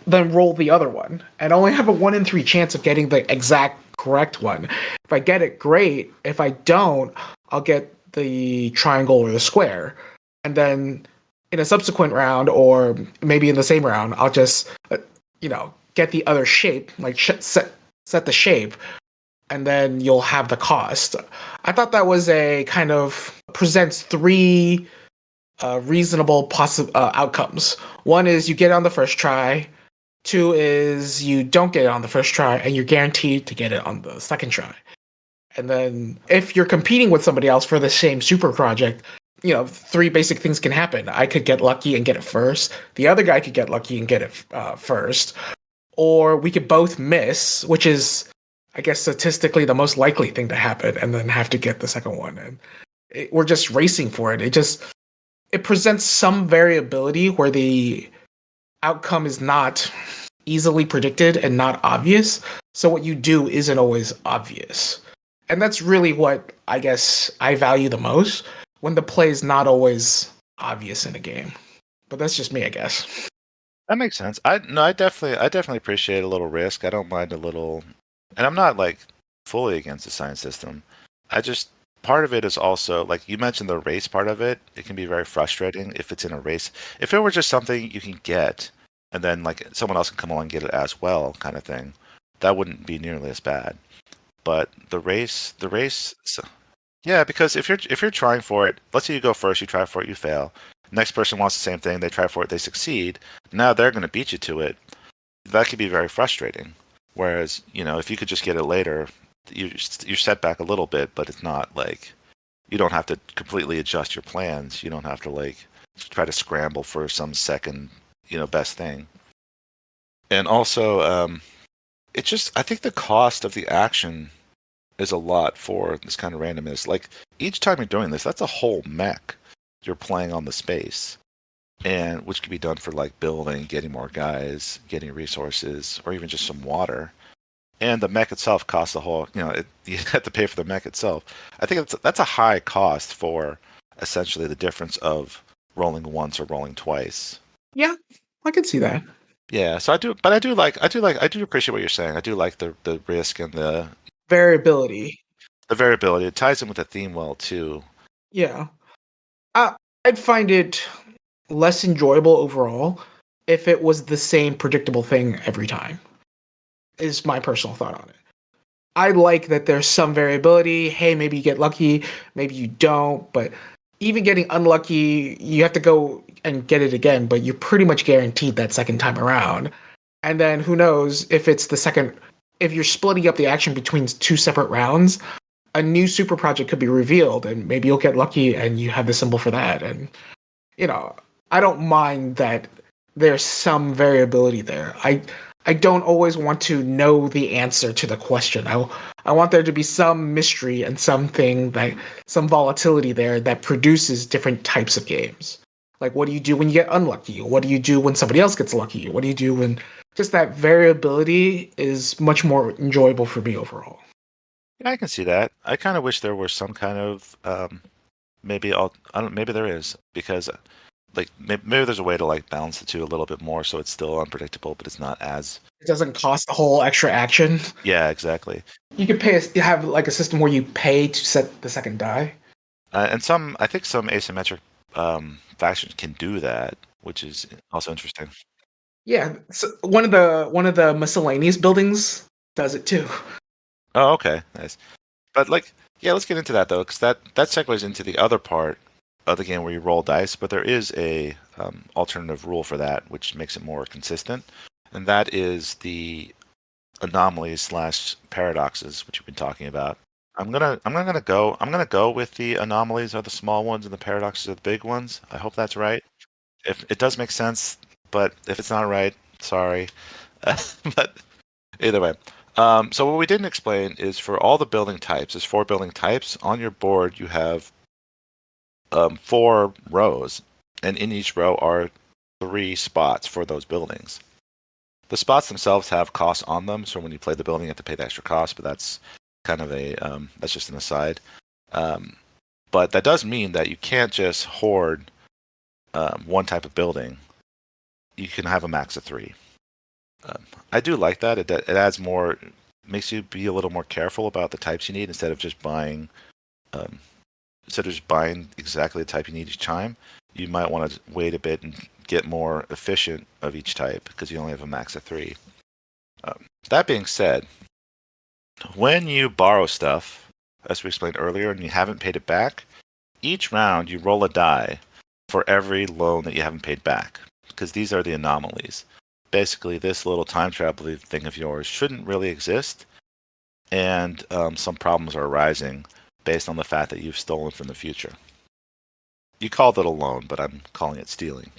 then roll the other one, and only have a 1 in 3 chance of getting the exact correct one. If I get it, great. If I don't, I'll get the triangle or the square, and then in a subsequent round, or maybe in the same round, I'll just get the other shape, like set the shape, and then you'll have the cost. I thought that was a kind of presents 3 reasonable outcomes. One is you get it on the first try. 2 is you don't get it on the first try, and you're guaranteed to get it on the second try. And then if you're competing with somebody else for the same super project, 3 basic things can happen. I could get lucky and get it first. The other guy could get lucky and get it first. Or we could both miss, which is, I guess, statistically the most likely thing to happen, and then have to get the second one. And we're just racing for it. It presents some variability where the outcome is not easily predicted and not obvious. So what you do isn't always obvious. And that's really what I guess I value the most, when the play is not always obvious in a game. But that's just me, I guess. That makes sense. I definitely appreciate a little risk. I don't mind a little, and I'm not like fully against the science system. I just part of it is also like you mentioned the race part of it. It can be very frustrating if it's in a race. If it were just something you can get, and then like someone else can come along and get it as well, kind of thing, that wouldn't be nearly as bad. But yeah, because if you're trying for it, let's say you go first, you try for it, you fail. Next person wants the same thing, they try for it, they succeed. Now they're going to beat you to it. That could be very frustrating. Whereas, if you could just get it later, you're set back a little bit, but it's not like you don't have to completely adjust your plans. You don't have to like try to scramble for some second, best thing. And also, I think the cost of the action is a lot for this kind of randomness. Like each time you're doing this, that's a whole mech you're playing on the space, and which can be done for like building, getting more guys, getting resources, or even just some water. And the mech itself costs a whole. You have to pay for the mech itself. I think that's a high cost for essentially the difference of rolling once or rolling twice. Yeah, I can see that. Yeah, so I do appreciate what you're saying. I do like the risk and Variability. the variability. It ties in with the theme well too. Yeah. I'd find it less enjoyable overall if it was the same predictable thing every time, is my personal thought on it. I like that there's some variability. Hey, maybe you get lucky, maybe you don't, but even getting unlucky, you have to go and get it again, but you're pretty much guaranteed that second time around. And then who knows if it's the second, if you're splitting up the action between two separate rounds, a new super project could be revealed and maybe you'll get lucky and you have the symbol for that. And, you know, I don't mind that there's some variability there. I don't always want to know the answer to the question. I want there to be some mystery and some volatility there that produces different types of games. Like, what do you do when you get unlucky? What do you do when somebody else gets lucky? What do you do when just that variability is much more enjoyable for me overall? Yeah, I can see that. I kind of wish there were some kind of maybe I don't maybe there is because like maybe there's a way to like balance the two a little bit more so it's still unpredictable but it's not as It doesn't cost a whole extra action. yeah, exactly. You could you have like a system where you pay to set the second die. And I think some asymmetric factions can do that, which is also interesting. Yeah, so one of the miscellaneous buildings does it too. Oh, okay, nice. But like, yeah, let's get into that though, because that segues into the other part of the game where you roll dice. But there is a alternative rule for that, which makes it more consistent, and that is the anomalies slash paradoxes, which we've been talking about. I'm gonna go with the anomalies are the small ones and the paradoxes are the big ones. I hope that's right. If it does make sense, but if it's not right, sorry. But either way. So what we didn't explain is for all the building types, there's 4 building types. On your board, you have 4 rows, and in each row are 3 spots for those buildings. The spots themselves have costs on them, so when you play the building, you have to pay the extra cost, but that's kind of that's just an aside. But that does mean that you can't just hoard one type of building. You can have a max of 3. I do like that. It adds more, makes you be a little more careful about the types you need instead of just buying exactly the type you need each time. You might want to wait a bit and get more efficient of each type because you only have a max of 3. That being said, when you borrow stuff, as we explained earlier, and you haven't paid it back, each round you roll a die for every loan that you haven't paid back because these are the anomalies. Basically, this little time travel thing of yours shouldn't really exist, and some problems are arising based on the fact that you've stolen from the future. You called it a loan, but I'm calling it stealing.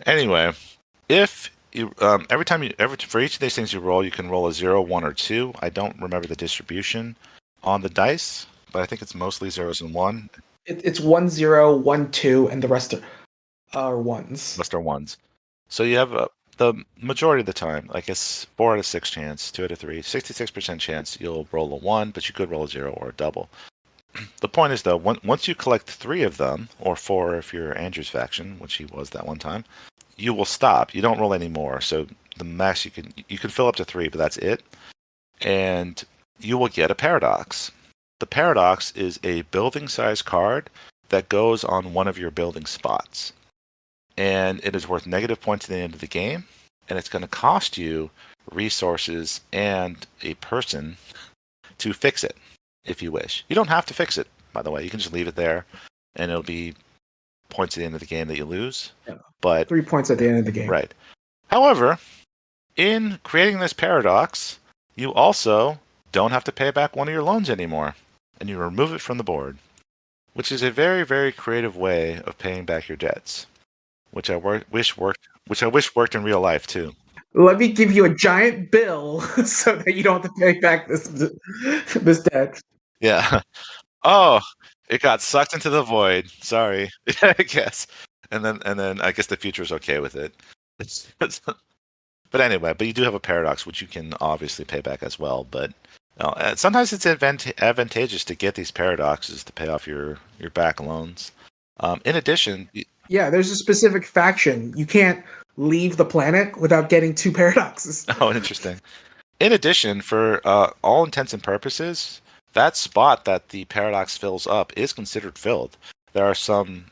Anyway, if you for each of these things you roll, you can roll a 0, 1, or 2. I don't remember the distribution on the dice, but I think it's mostly zeros and 1. It's 1 0, 1 2, and the rest are ones. Rest are ones. So you have the majority of the time, like it's 4 out of 6 chance, 2 out of 3, 66% chance you'll roll a 1, but you could roll a 0 or a double. The point is, though, once you collect 3 of them, or 4 if you're Andrew's faction, which he was that one time, you will stop. You don't roll any more. So the max you can fill up to 3, but that's it. And you will get a paradox. The paradox is a building size card that goes on one of your building spots. And it is worth negative points at the end of the game, and it's going to cost you resources and a person to fix it, if you wish. You don't have to fix it, by the way. You can just leave it there, and it'll be points at the end of the game that you lose. Yeah. But 3 points at the end of the game. Right. However, in creating this paradox, you also don't have to pay back one of your loans anymore, and you remove it from the board, which is a very, very creative way of paying back your debts, which I wish worked in real life too. Let me give you a giant bill so that you don't have to pay back this debt. Yeah. Oh, it got sucked into the void. Sorry. I guess. And then I guess the future is okay with it. But anyway, you do have a paradox, which you can obviously pay back as well. But sometimes it's advantageous to get these paradoxes to pay off your back loans. In addition, yeah, there's a specific faction. You can't leave the planet without getting 2 paradoxes. Oh, interesting. In addition, for all intents and purposes, that spot that the paradox fills up is considered filled. There are some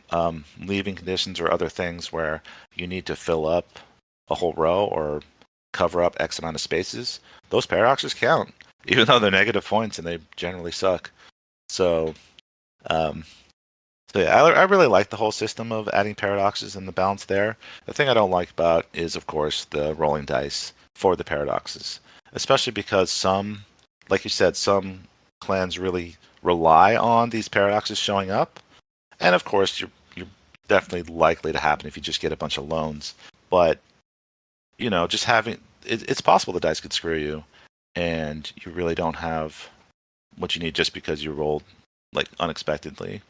leaving conditions or other things where you need to fill up a whole row or cover up X amount of spaces. Those paradoxes count, even though they're negative points and they generally suck. So yeah, I really like the whole system of adding paradoxes and the balance there. The thing I don't like about is, of course, the rolling dice for the paradoxes, especially because some, like you said, some clans really rely on these paradoxes showing up. And of course, you're definitely likely to happen if you just get a bunch of loans. But, just having it's possible the dice could screw you, and you really don't have what you need just because you rolled like unexpectedly.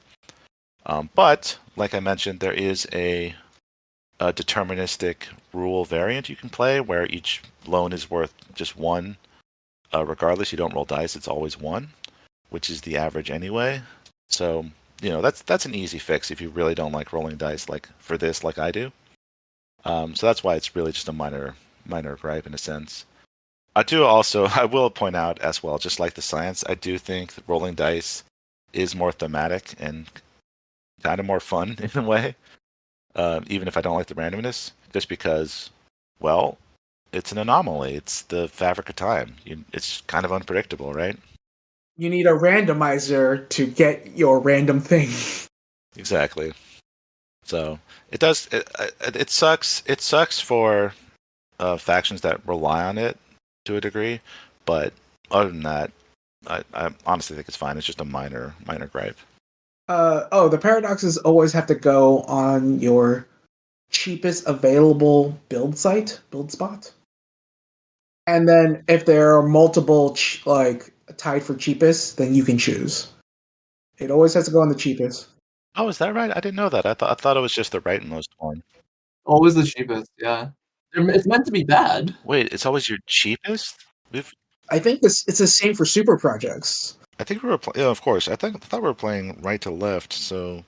But like I mentioned, there is a deterministic rule variant you can play where each loan is worth just 1. Regardless, you don't roll dice; it's always 1, which is the average anyway. So that's an easy fix if you really don't like rolling dice like I do. So that's why it's really just a minor gripe in a sense. I will point out as well, just like the science, I do think that rolling dice is more thematic and kind of more fun in a way, even if I don't like the randomness, just because, well, it's an anomaly. It's the fabric of time. It's kind of unpredictable, right? You need a randomizer to get your random thing. Exactly. So it does. It sucks. It sucks for factions that rely on it to a degree, but other than that, I honestly think it's fine. It's just a minor gripe. The paradoxes always have to go on your cheapest available build spot. And then if there are multiple tied for cheapest, then you can choose. It always has to go on the cheapest. Oh, is that right? I didn't know that. I thought it was just the rightmost one. Always the cheapest, yeah. It's meant to be bad. Wait, it's always your cheapest? I think it's the same for super projects. I think we were yeah, of course. I thought we were playing right to left, so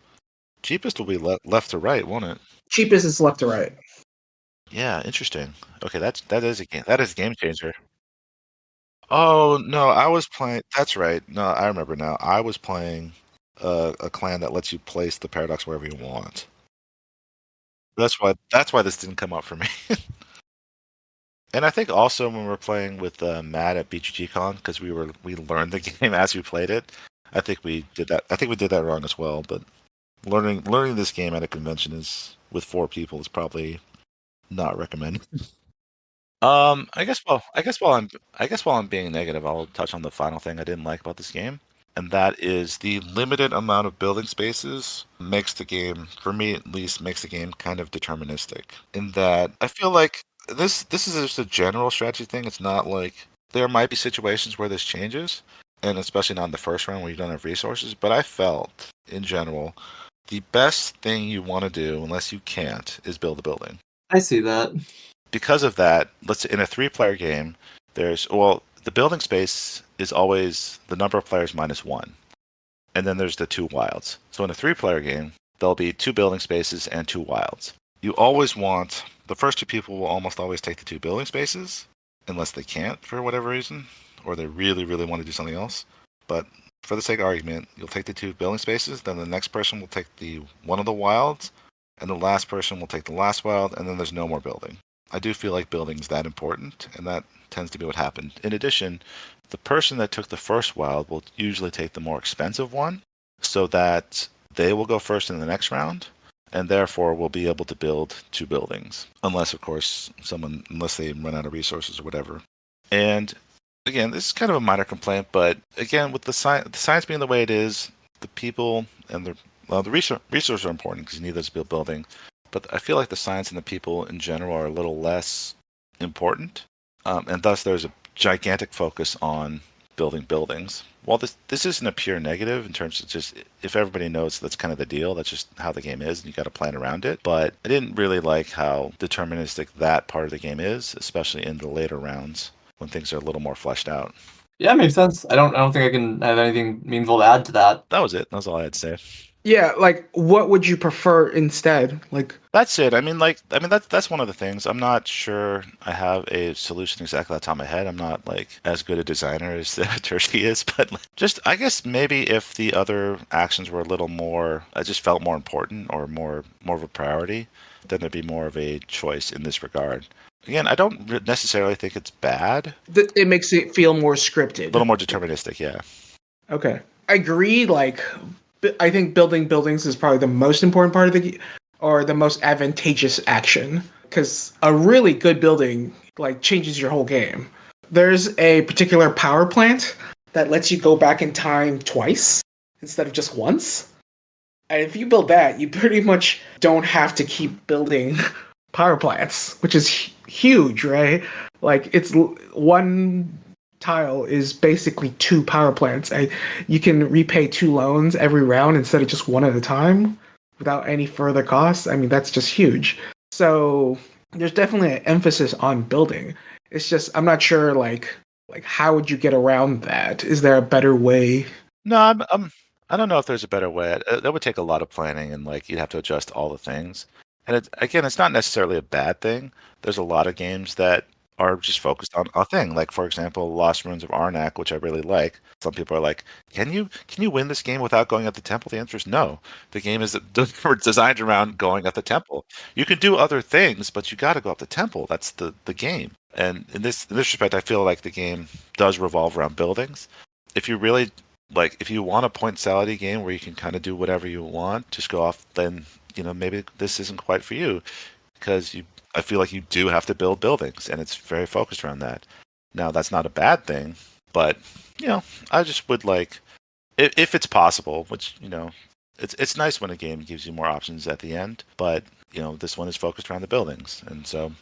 cheapest will be left to right, won't it? Cheapest is left to right. Yeah, interesting. Okay, that is a game changer. Oh no, I was playing. That's right. No, I remember now. I was playing a clan that lets you place the paradox wherever you want. That's why this didn't come up for me. And I think also when we were playing with Matt at BGGCon, because we learned the game as we played it. I think we did that. I think we did that wrong as well. But learning this game at a convention with 4 people is probably not recommended. I guess while I'm being negative, I'll touch on the final thing I didn't like about this game, and that is the limited amount of building spaces makes the game, for me at least, makes the game kind of deterministic. In that I feel like this is just a general strategy thing. It's not like there might be situations where this changes, and especially not in the first round where you don't have resources. But I felt, in general, the best thing you want to do, unless you can't, is build a building. I see that. because of that, let's say in a 3-player game, the building space is always the number of players minus 1. And then there's the 2 wilds. So in a 3-player game, there'll be 2 building spaces and 2 wilds. You always want, the first 2 people will almost always take the 2 building spaces, unless they can't for whatever reason, or they really, really want to do something else. But for the sake of argument, you'll take the 2 building spaces, then the next person will take the one of the wilds, and the last person will take the last wild, and then there's no more building. I do feel like building is that important, and that tends to be what happened. In addition, the person that took the first wild will usually take the more expensive one, so that they will go first in the next round, and therefore will be able to build 2 buildings, unless, of course, unless they run out of resources or whatever. And again, this is kind of a minor complaint, but again, with the science being the way it is, the people and the resources are important because you need those to build building. But I feel like the science and the people in general are a little less important, and thus there's a gigantic focus on building buildings. While this isn't a pure negative in terms of just if everybody knows that's kind of the deal, that's just how the game is, and you got to plan around it. But I didn't really like how deterministic that part of the game is, especially in the later rounds when things are a little more fleshed out. Yeah, makes sense. I don't think I can have anything meaningful to add to that. That was it. That was all I had to say. Yeah, like what would you prefer instead? Like That's it. I mean, that's one of the things. I'm not sure I have a solution exactly off the top of my head. I'm not like as good a designer as Turkey is, but just I guess maybe if the other actions were a little more, I just felt more important or more of a priority, then there'd be more of a choice in this regard. Again, I don't necessarily think it's bad. it makes it feel more scripted. A little more deterministic, yeah. Okay. I agree, like I think building buildings is probably the most important part of or the most advantageous action, because a really good building like changes your whole game. There's a particular power plant that lets you go back in time twice instead of just once. And if you build that, you pretty much don't have to keep building power plants, which is huge, right? Like it's one tile is basically 2 power plants, and you can repay 2 loans every round instead of just one at a time without any further costs. I mean, that's just huge. So there's definitely an emphasis on building. It's just I'm not sure like how would you get around that? Is there a better way? No, I don't know if there's a better way. That would take a lot of planning, and like you'd have to adjust all the things. And it's not necessarily a bad thing. There's a lot of games that are just focused on a thing. Like for example, Lost Ruins of Arnak, which I really like. Some people are like, "Can you win this game without going at the temple?" The answer is no. The game is designed around going at the temple. You can do other things, but you got to go up the temple. That's the game. And in this respect, I feel like the game does revolve around buildings. If you really if you want a point salad game where you can kind of do whatever you want, just go off, then maybe this isn't quite for you, because I feel like you do have to build buildings, and it's very focused around that. Now, that's not a bad thing, but I just would like, if it's possible, which it's nice when a game gives you more options at the end, but this one is focused around the buildings, and so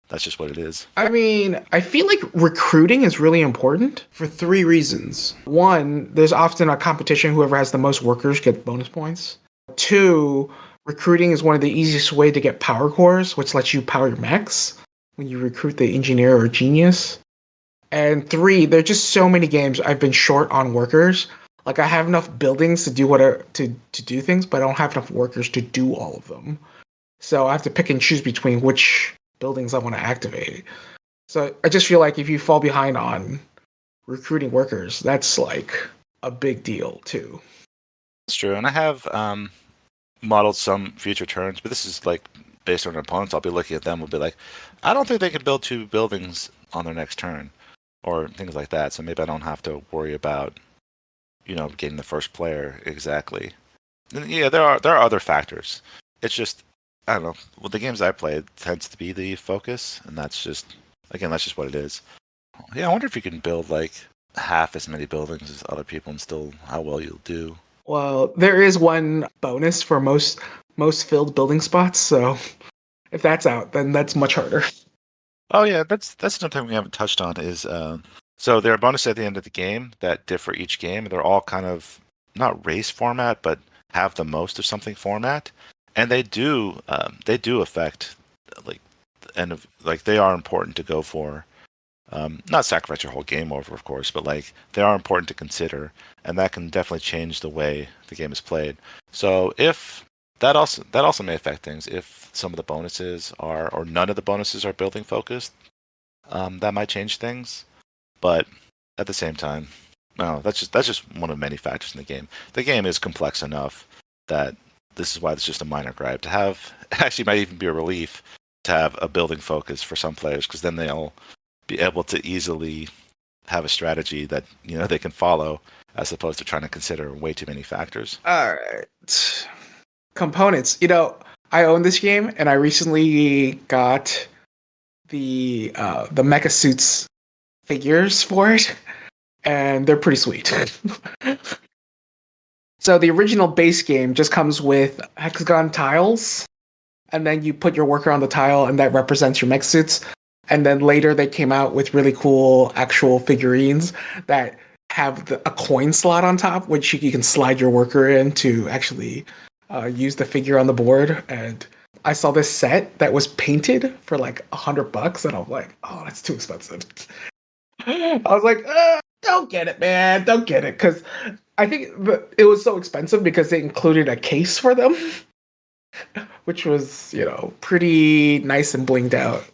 that's just what it is. I mean, I feel like recruiting is really important for 3 reasons. 1, there's often a competition. Whoever has the most workers get bonus points. 2, recruiting is one of the easiest way to get power cores, which lets you power your mechs when you recruit the engineer or genius. And 3, there are just so many games I've been short on workers. Like I have enough buildings to do to do things, but I don't have enough workers to do all of them. So I have to pick and choose between which buildings I want to activate. So I just feel like if you fall behind on recruiting workers, that's like a big deal too. That's true, and I have modeled some future turns, but this is like based on opponents. I'll be looking at them, will be like, I don't think they can build 2 buildings on their next turn, or things like that. So maybe I don't have to worry about getting the first player exactly. And yeah, there are other factors. It's just I don't know. Well, the games I play, it tends to be the focus, and that's just what it is. Yeah, I wonder if you can build like half as many buildings as other people and still how well you'll do. Well, there is one bonus for most filled building spots, so if that's out, then that's much harder. Oh yeah, that's another thing we haven't touched on is so there are bonuses at the end of the game that differ each game. They're all kind of not race format, but have the most of something format. And they do affect like like they are important to go for. Not sacrifice your whole game over, of course, but like they are important to consider, and that can definitely change the way the game is played. So if that also may affect things. If some of the bonuses are, or none of the bonuses are building focused, that might change things. But at the same time, no, that's just one of many factors in the game. The game is complex enough that this is why it's just a minor gripe. To have actually might even be a relief to have a building focus for some players, because then they'll be able to easily have a strategy that they can follow, as opposed to trying to consider way too many factors. All right. Components. I own this game, and I recently got the Mecha Suits figures for it, and they're pretty sweet. So the original base game just comes with hexagon tiles, and then you put your worker on the tile, and that represents your mech suits. And then later they came out with really cool actual figurines that have a coin slot on top, which you can slide your worker in to actually use the figure on the board. And I saw this set that was painted for like $100, and I'm like, oh, that's too expensive. I was like, don't get it, man, don't get it, because I think it was so expensive because they included a case for them, which was, pretty nice and blinged out.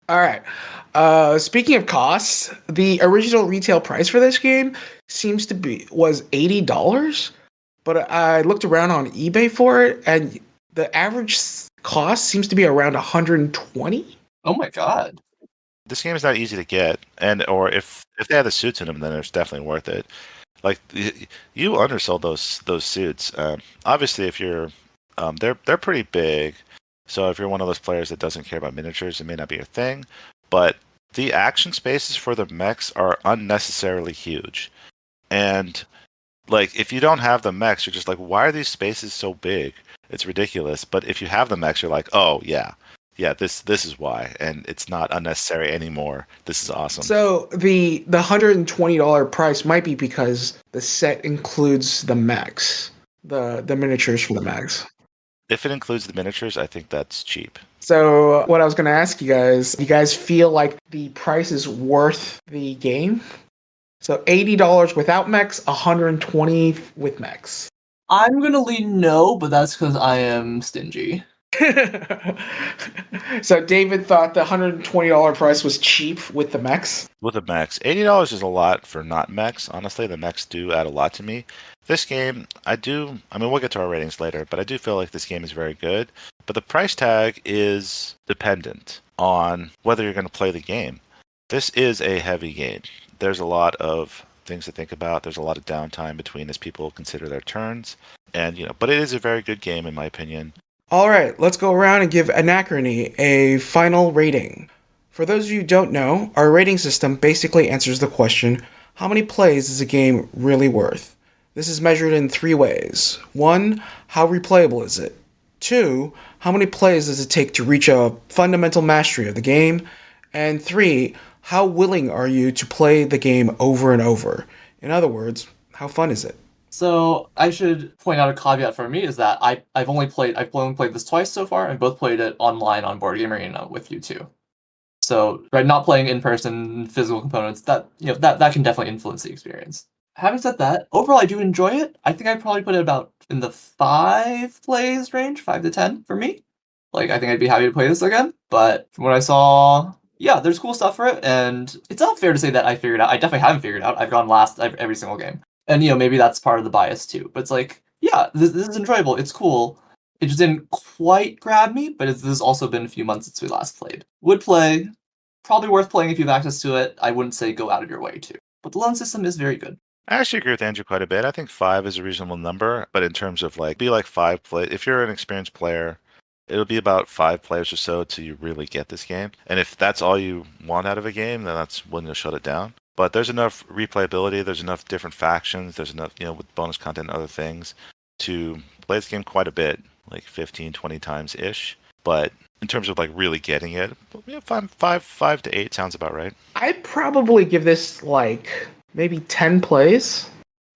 All right. Speaking of costs, the original retail price for this game was $80, but I looked around on eBay for it, and the average cost seems to be around $120. Oh my god. This game is not easy to get, or if they have the suits in them, then it's definitely worth it. Like you undersold those suits. Obviously, if you're, they're pretty big. So if you're one of those players that doesn't care about miniatures, it may not be your thing. But the action spaces for the mechs are unnecessarily huge, and like if you don't have the mechs, you're just like, why are these spaces so big? It's ridiculous. But if you have the mechs, you're like, oh yeah, this is why, and it's not unnecessary anymore. This is awesome. So the $120 price might be because the set includes the mechs, the miniatures for the mechs. If it includes the miniatures, I think that's cheap. So what I was going to ask you guys feel like the price is worth the game? So $80 without mechs, $120 with mechs. I'm gonna lean no, but that's because I am stingy. So David thought the $120 price was cheap with the mechs. With the mechs, $80 is a lot for not mechs. Honestly, the mechs do add a lot to me. This game, I mean, we'll get to our ratings later, but I do feel like this game is very good. But the price tag is dependent on whether you're going to play the game. This is a heavy game. There's a lot of things to think about. There's a lot of downtime between as people consider their turns. And, but it is a very good game, in my opinion. All right, let's go around and give Anachrony a final rating. For those of you who don't know, our rating system basically answers the question, how many plays is a game really worth? This is measured in 3 ways. 1, how replayable is it? 2, how many plays does it take to reach a fundamental mastery of the game? And 3, how willing are you to play the game over and over? In other words, how fun is it? So I should point out a caveat for me is that I've only played this twice so far, and both played it online on Board Game Arena with you too. So not playing in person, physical components, that can definitely influence the experience. Having said that, overall I do enjoy it. I think I'd probably put it about in the 5 plays range, 5 to 10 for me. Like I think I'd be happy to play this again. But from what I saw, yeah, there's cool stuff for it, and it's not fair to say that I figured out. I definitely haven't figured out. I've gone last every single game. And maybe that's part of the bias too. But it's like, yeah, this is enjoyable. It's cool. It just didn't quite grab me, but this has also been a few months since we last played. Would play, probably worth playing if you have access to it. I wouldn't say go out of your way to. But the loan system is very good. I actually agree with Andrew quite a bit. I think 5 is a reasonable number, but in terms of be like 5 play. If you're an experienced player, it'll be about 5 players or so till you really get this game. And if that's all you want out of a game, then that's when you'll shut it down. But there's enough replayability, there's enough different factions, there's enough, with bonus content and other things to play this game quite a bit, like 15, 20 times-ish. But in terms of really getting it, 5 to 8 sounds about right. I'd probably give this maybe 10 plays.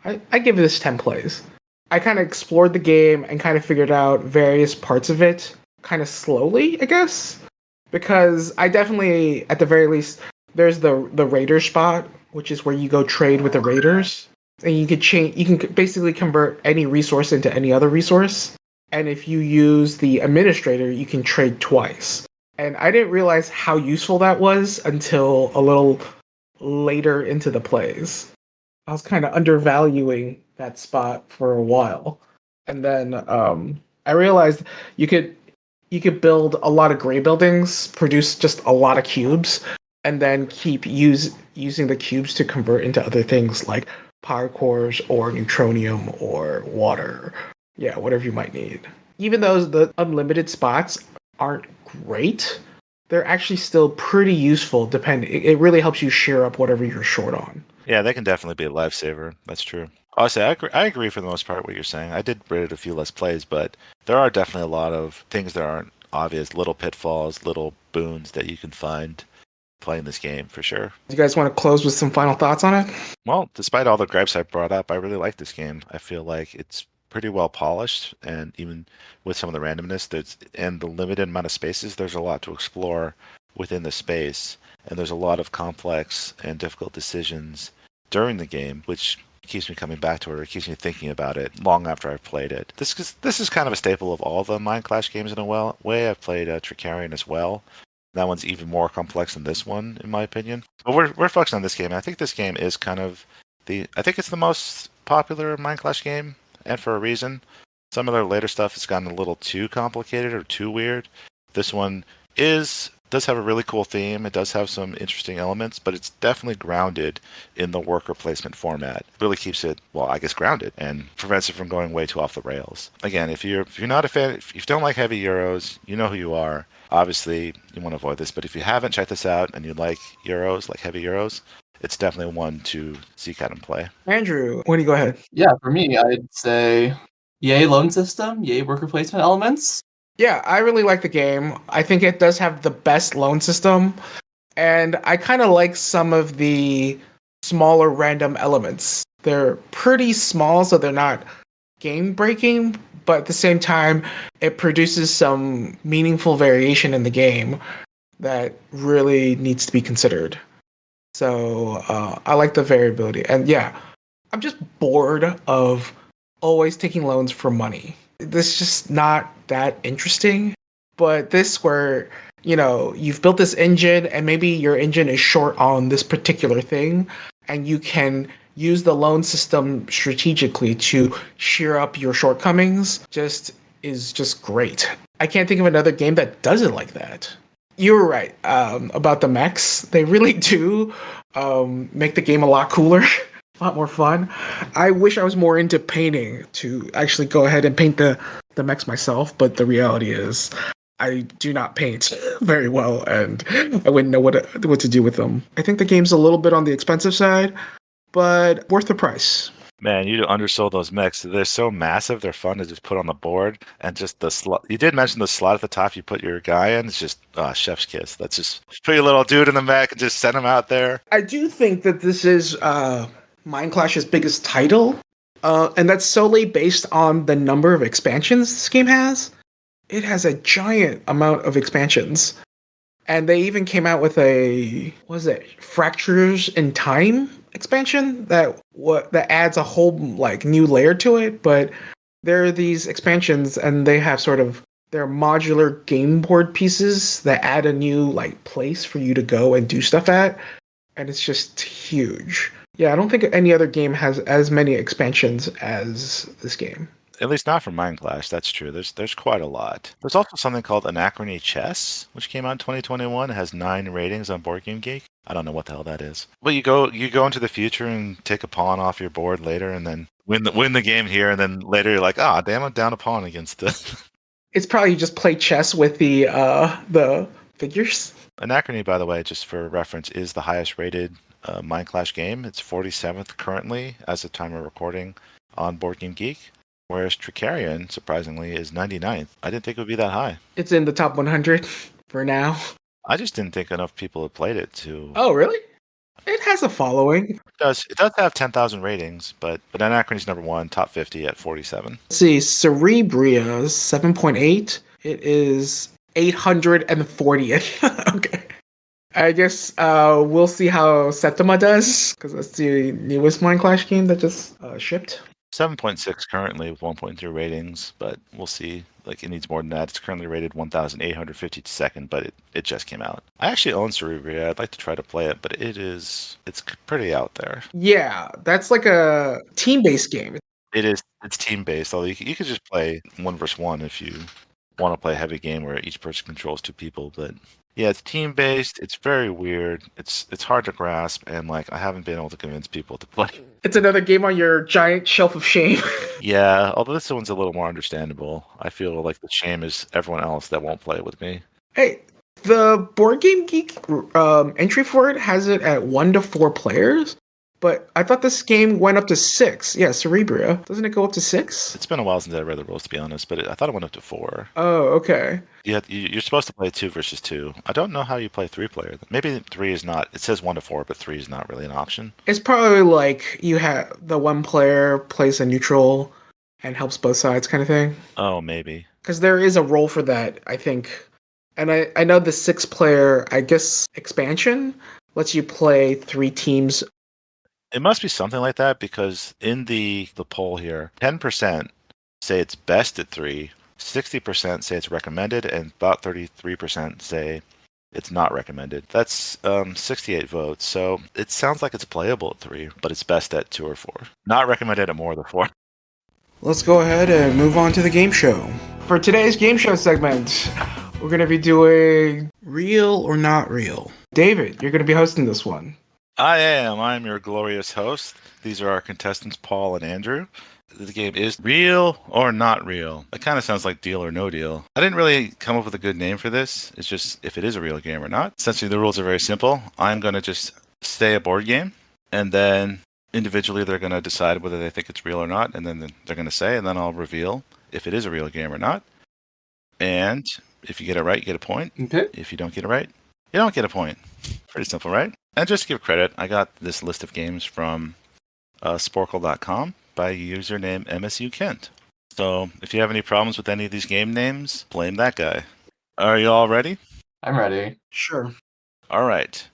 I give this 10 plays. I kind of explored the game and kind of figured out various parts of it. kind of slowly, I guess, because I definitely, at the very least, there's the raider spot, which is where you go trade with the raiders, and you can change. You can basically convert any resource into any other resource, and if you use the administrator, you can trade twice. And I didn't realize how useful that was until a little later into the plays. I was kind of undervaluing that spot for a while, and then I realized you could you could build a lot of gray buildings, produce just a lot of cubes, and then keep using the cubes to convert into other things like power cores or neutronium or water. Yeah, whatever you might need. Even though the unlimited spots aren't great, they're actually still pretty useful. It really helps you share up whatever you're short on. Yeah, they can definitely be a lifesaver. That's true. Honestly, I agree for the most part what you're saying. I did rate it a few less plays, but there are definitely a lot of things that aren't obvious, little pitfalls, little boons that you can find playing this game for sure. Do you guys want to close with some final thoughts on it? Well, despite all the gripes I brought up, I really like this game. I feel like it's pretty well polished, and even with some of the randomness and the limited amount of spaces, there's a lot to explore within the space, and there's a lot of complex and difficult decisions during the game, which keeps me coming back to it, or keeps me thinking about it long after I've played it. This is kind of a staple of all the Mindclash games in a way. I've played Tricarion as well. That one's even more complex than this one, in my opinion. But we're focusing on this game. And I think this game is kind of I think it's the most popular Mindclash game, and for a reason. Some of their later stuff has gotten a little too complicated or too weird. This one does have a really cool theme. It does have some interesting elements, but it's definitely grounded in the worker placement format. Really keeps it, well, I guess grounded, and prevents it from going way too off the rails. Again, if you're not a fan, if you don't like heavy Euros, you know who you are. Obviously, you want to avoid this, but if you haven't checked this out and you like Euros, like heavy Euros, it's definitely one to seek out and play. Andrew, why don't you go ahead? Yeah, for me, I'd say yay loan system, yay worker placement elements. Yeah, I really like the game. I think it does have the best loan system, and I kind of like some of the smaller random elements. They're pretty small, so they're not game breaking, but at the same time, it produces some meaningful variation in the game that really needs to be considered. So I like the variability. And yeah, I'm just bored of always taking loans for money. This is just not that interesting. But this where, you've built this engine and maybe your engine is short on this particular thing, and you can use the loan system strategically to shear up your shortcomings is just great. I can't think of another game that does it like that. You were right about the mechs. They really do make the game a lot cooler, a lot more fun. I wish I was more into painting to actually go ahead and paint the mechs myself, but the reality is I do not paint very well, and I wouldn't know what to do with them. I think the game's a little bit on the expensive side, but worth the price. Man, you undersold those mechs. They're so massive. They're fun to just put on the board. And just the slot. You did mention the slot at the top you put your guy in. It's just chef's kiss. That's just put your little dude in the mech and just send him out there. I do think that this is Mindclash's biggest title. And that's solely based on the number of expansions this game has. It has a giant amount of expansions. And they even came out with Fractures in Time expansion that adds a whole new layer to it. But there are these expansions, and they have they're modular game board pieces that add a new place for you to go and do stuff at, and it's just huge. Yeah, I don't think any other game has as many expansions as this game. At least not for Mindclash, that's true. There's quite a lot. There's also something called Anachrony Chess, which came out in 2021. It has 9 ratings on Board Game Geek. I don't know what the hell that is. But you go into the future and take a pawn off your board later, and then win the game here, and then later you're like, damn, I'm down a pawn against this. It's probably you just play chess with the figures. Anachrony, by the way, just for reference, is the highest rated Mindclash game. It's 47th currently as of time of recording on Board Game Geek. Whereas Tricarion, surprisingly, is 99th. I didn't think it would be that high. It's in the top 100 for now. I just didn't think enough people had played it to... Oh, really? It has a following. It does have 10,000 ratings, but Anachrony's number 1, top 50 at 47. Let's see, Cerebria's 7.8, It is 840th. Okay. I guess we'll see how Septima does, because that's the newest Mindclash game that just shipped. 7.6 currently with 1.3 ratings, but we'll see. Like, it needs more than that. It's currently rated 1,852nd, but it just came out. I actually own Cerebria. I'd like to try to play it, but it's pretty out there. Yeah, that's like a team-based game. It is. It's team-based, although you could just play 1 versus 1 if you want to play a heavy game where each person controls 2 people, but yeah, it's team-based. It's very weird. It's hard to grasp, and like I haven't been able to convince people to play. It's another game on your giant shelf of shame. Yeah, although this one's a little more understandable. I feel like the shame is everyone else that won't play with me. Hey, the Board Game Geek entry for it has it at 1 to 4 players, but I thought this game went up to 6. Yeah, Cerebria. Doesn't it go up to 6? It's been a while since I read the rules, to be honest, but I thought it went up to 4. Oh, okay. You're supposed to play 2 versus 2. I don't know how you play 3-player. Maybe 3 is not. It says 1 to 4, but 3 is not really an option. It's probably like you have the one player plays a neutral and helps both sides kind of thing. Oh, maybe. Because there is a role for that, I think. And I know the 6-player, I guess, expansion lets you play 3 teams. It must be something like that, because in the poll here, 10% say it's best at 3, 60% say it's recommended, and about 33% say it's not recommended. That's 68 votes, so it sounds like it's playable at 3, but it's best at 2 or 4. Not recommended at more than 4. Let's go ahead and move on to the game show. For today's game show segment, we're going to be doing Real or Not Real. David, you're going to be hosting this one. I am. I'm your glorious host. These are our contestants, Paul and Andrew. The game is Real or Not Real. It kind of sounds like Deal or No Deal. I didn't really come up with a good name for this. It's just if it is a real game or not. Essentially, the rules are very simple. I'm going to just say a board game, and then individually they're going to decide whether they think it's real or not, and then they're going to say, and then I'll reveal if it is a real game or not. And if you get it right, you get a point. Okay. If you don't get it right, you don't get a point. Pretty simple, right? And just to give credit, I got this list of games from Sporkle.com by username MSU Kent. So if you have any problems with any of these game names, blame that guy. Are you all ready? I'm ready. Sure. All right.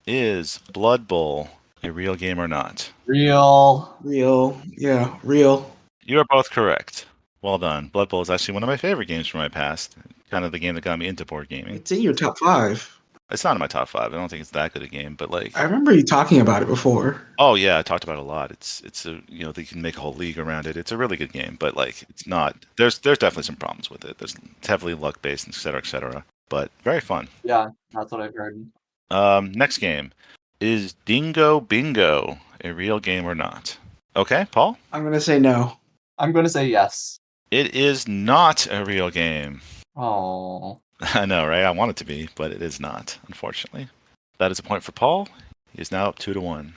Is Blood Bowl a real game or not? Real. Real. Yeah, real. You are both correct. Well done. Blood Bowl is actually one of my favorite games from my past. Kind of the game that got me into board gaming. It's in your top 5. It's not in my top 5. I don't think it's that good a game, but like I remember you talking about it before. Oh yeah, I talked about it a lot. It's a they can make a whole league around it. It's a really good game, but like it's not. There's definitely some problems with it. It's heavily luck based, et cetera, et cetera. But very fun. Yeah, that's what I've heard. Next game is Dingo Bingo a real game or not? Okay, Paul. I'm going to say no. I'm going to say yes. It is not a real game. Oh. I know, right? I want it to be, but it is not, unfortunately. That is a point for Paul. He is now up 2-1.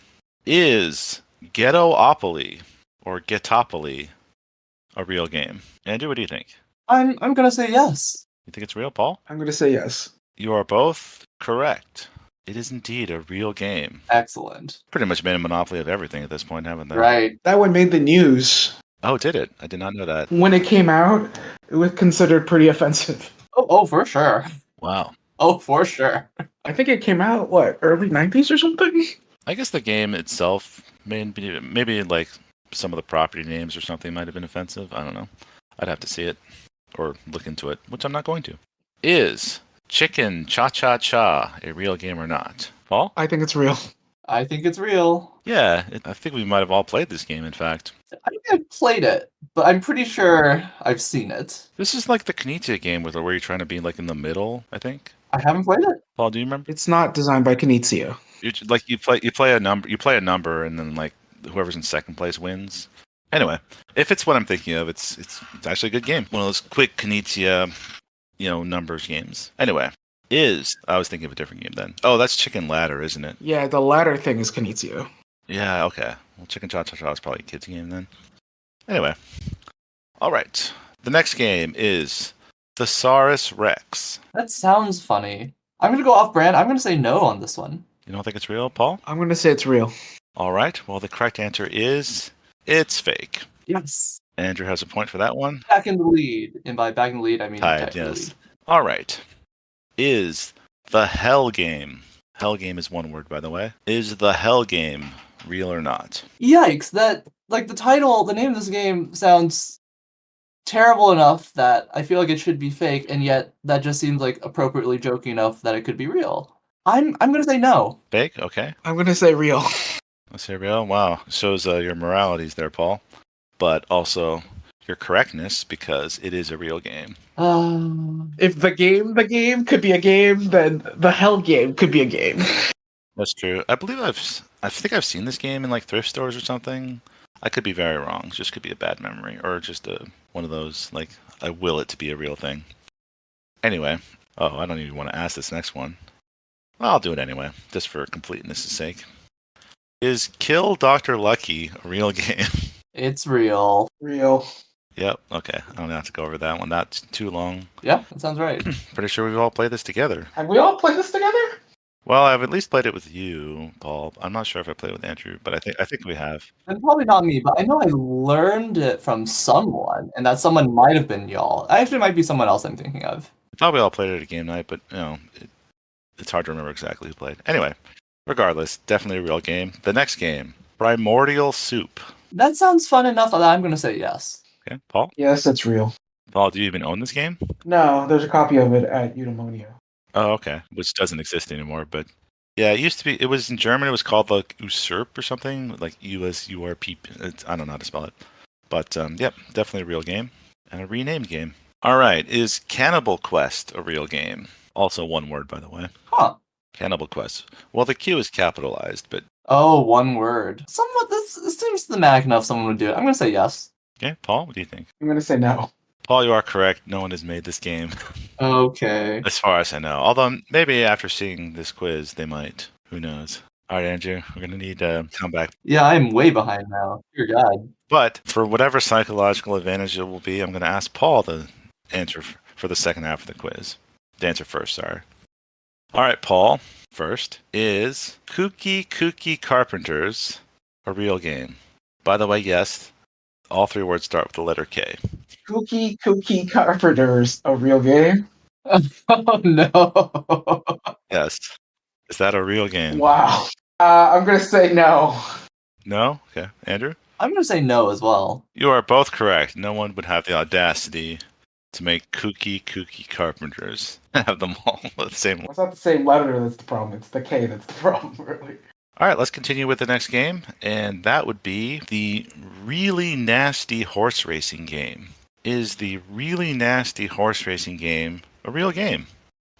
Is Ghettopoly or Ghettopoly a real game? Andrew, what do you think? I'm going to say yes. You think it's real, Paul? I'm going to say yes. You are both correct. It is indeed a real game. Excellent. Pretty much made a monopoly of everything at this point, haven't they? Right. That one made the news. Oh, did it? I did not know that. When it came out, it was considered pretty offensive. Oh, for sure. Wow. Oh, for sure. I think it came out, early 90s or something? I guess the game itself, maybe like some of the property names or something might have been offensive. I don't know. I'd have to see it or look into it, which I'm not going to. Is Chicken Cha-Cha-Cha a real game or not? Paul? I think it's real. I think it's real. Yeah, I think we might have all played this game, in fact. I think I've played it, but I'm pretty sure I've seen it. This is like the Knizia game where you're trying to be like in the middle, I think. I haven't played it. Paul, do you remember? It's not designed by Knizia. You play a number, and then like whoever's in second place wins. Anyway, if it's what I'm thinking of, it's actually a good game. One of those quick Knizia, numbers games. Anyway, I was thinking of a different game then. Oh, that's Chicken Ladder, isn't it? Yeah, the latter thing is Knizia. Yeah, okay. Well, Chicken Cha-Cha-Cha is probably a kid's game then. Anyway. All right. The next game is Thesaurus Rex. That sounds funny. I'm going to go off brand. I'm going to say no on this one. You don't think it's real, Paul? I'm going to say it's real. All right. Well, the correct answer is it's fake. Yes. Andrew has a point for that one. Back in the lead. And by back in the lead, I mean Tied, technically yes. lead. All right. Is the Hell Game. Hell Game is one word, by the way. Is the Hell Game real or not? Yikes! That like the name of this game sounds terrible enough that I feel like it should be fake, and yet that just seems like appropriately jokey enough that it could be real. I'm gonna say no. Fake? Okay. I'm gonna say real. Let's say real. Wow. Shows your moralities there, Paul. But also your correctness because it is a real game. If the game could be a game, then the hell game could be a game. That's true. I believe I think I've seen this game in like thrift stores or something. I could be very wrong. Just could be a bad memory or just one of those like I will it to be a real thing. Anyway, I don't even want to ask this next one. Well, I'll do it anyway, just for completeness' sake. Is Kill Dr. Lucky a real game? It's real. Real. Yep. Okay. I don't have to go over that one. That's too long. Yeah, that sounds right. Pretty sure we've all played this together. Have we all played this together? Well, I've at least played it with you, Paul. I'm not sure if I played with Andrew, but I think we have. And probably not me, but I know I learned it from someone, and that someone might have been y'all. Actually, it might be someone else I'm thinking of. I thought we all played it at a game night, but it's hard to remember exactly who played. Anyway, regardless, definitely a real game. The next game, Primordial Soup. That sounds fun enough that I'm gonna say yes. Okay, Paul. Yes, it's real. Paul, do you even own this game? No, there's a copy of it at Eudaimonia. Oh, okay. Which doesn't exist anymore, but yeah, it used to be. It was in German. It was called like Usurp or something, like USURP. I don't know how to spell it, but yep, definitely a real game and a renamed game. All right, is Cannibal Quest a real game? Also one word, by the way. Huh. Cannibal Quest. Well, the Q is capitalized, but Oh, one word. Somewhat. This seems thematic enough. Someone would do it. I'm gonna say yes. okay, Paul, what do you think? I'm gonna say no. Paul, you are correct. No one has made this game, Okay. as far as I know. Although maybe after seeing this quiz, they might. Who knows? All right, Andrew, we're gonna need to come back. Yeah, I'm way behind now. Dear God. But for whatever psychological advantage it will be, I'm going to ask Paul to answer for the second half of the quiz. To answer first, sorry. All right, Paul. First is Kooky Carpenters a real game? By the way, yes, all three words start with the letter K. Kooky Carpenters, a real game? Oh no. Yes. Is that a real game? Wow. I'm gonna say no. No? Okay. Andrew? I'm gonna say no as well. You are both correct. No one would have the audacity to make Kooky Carpenters have them all the same one. It's not the same letter that's the problem. It's the K that's the problem, really. All right, let's continue with the next game, and that would be the Really Nasty Horse Racing game. Is the Really Nasty Horse Racing game a real game?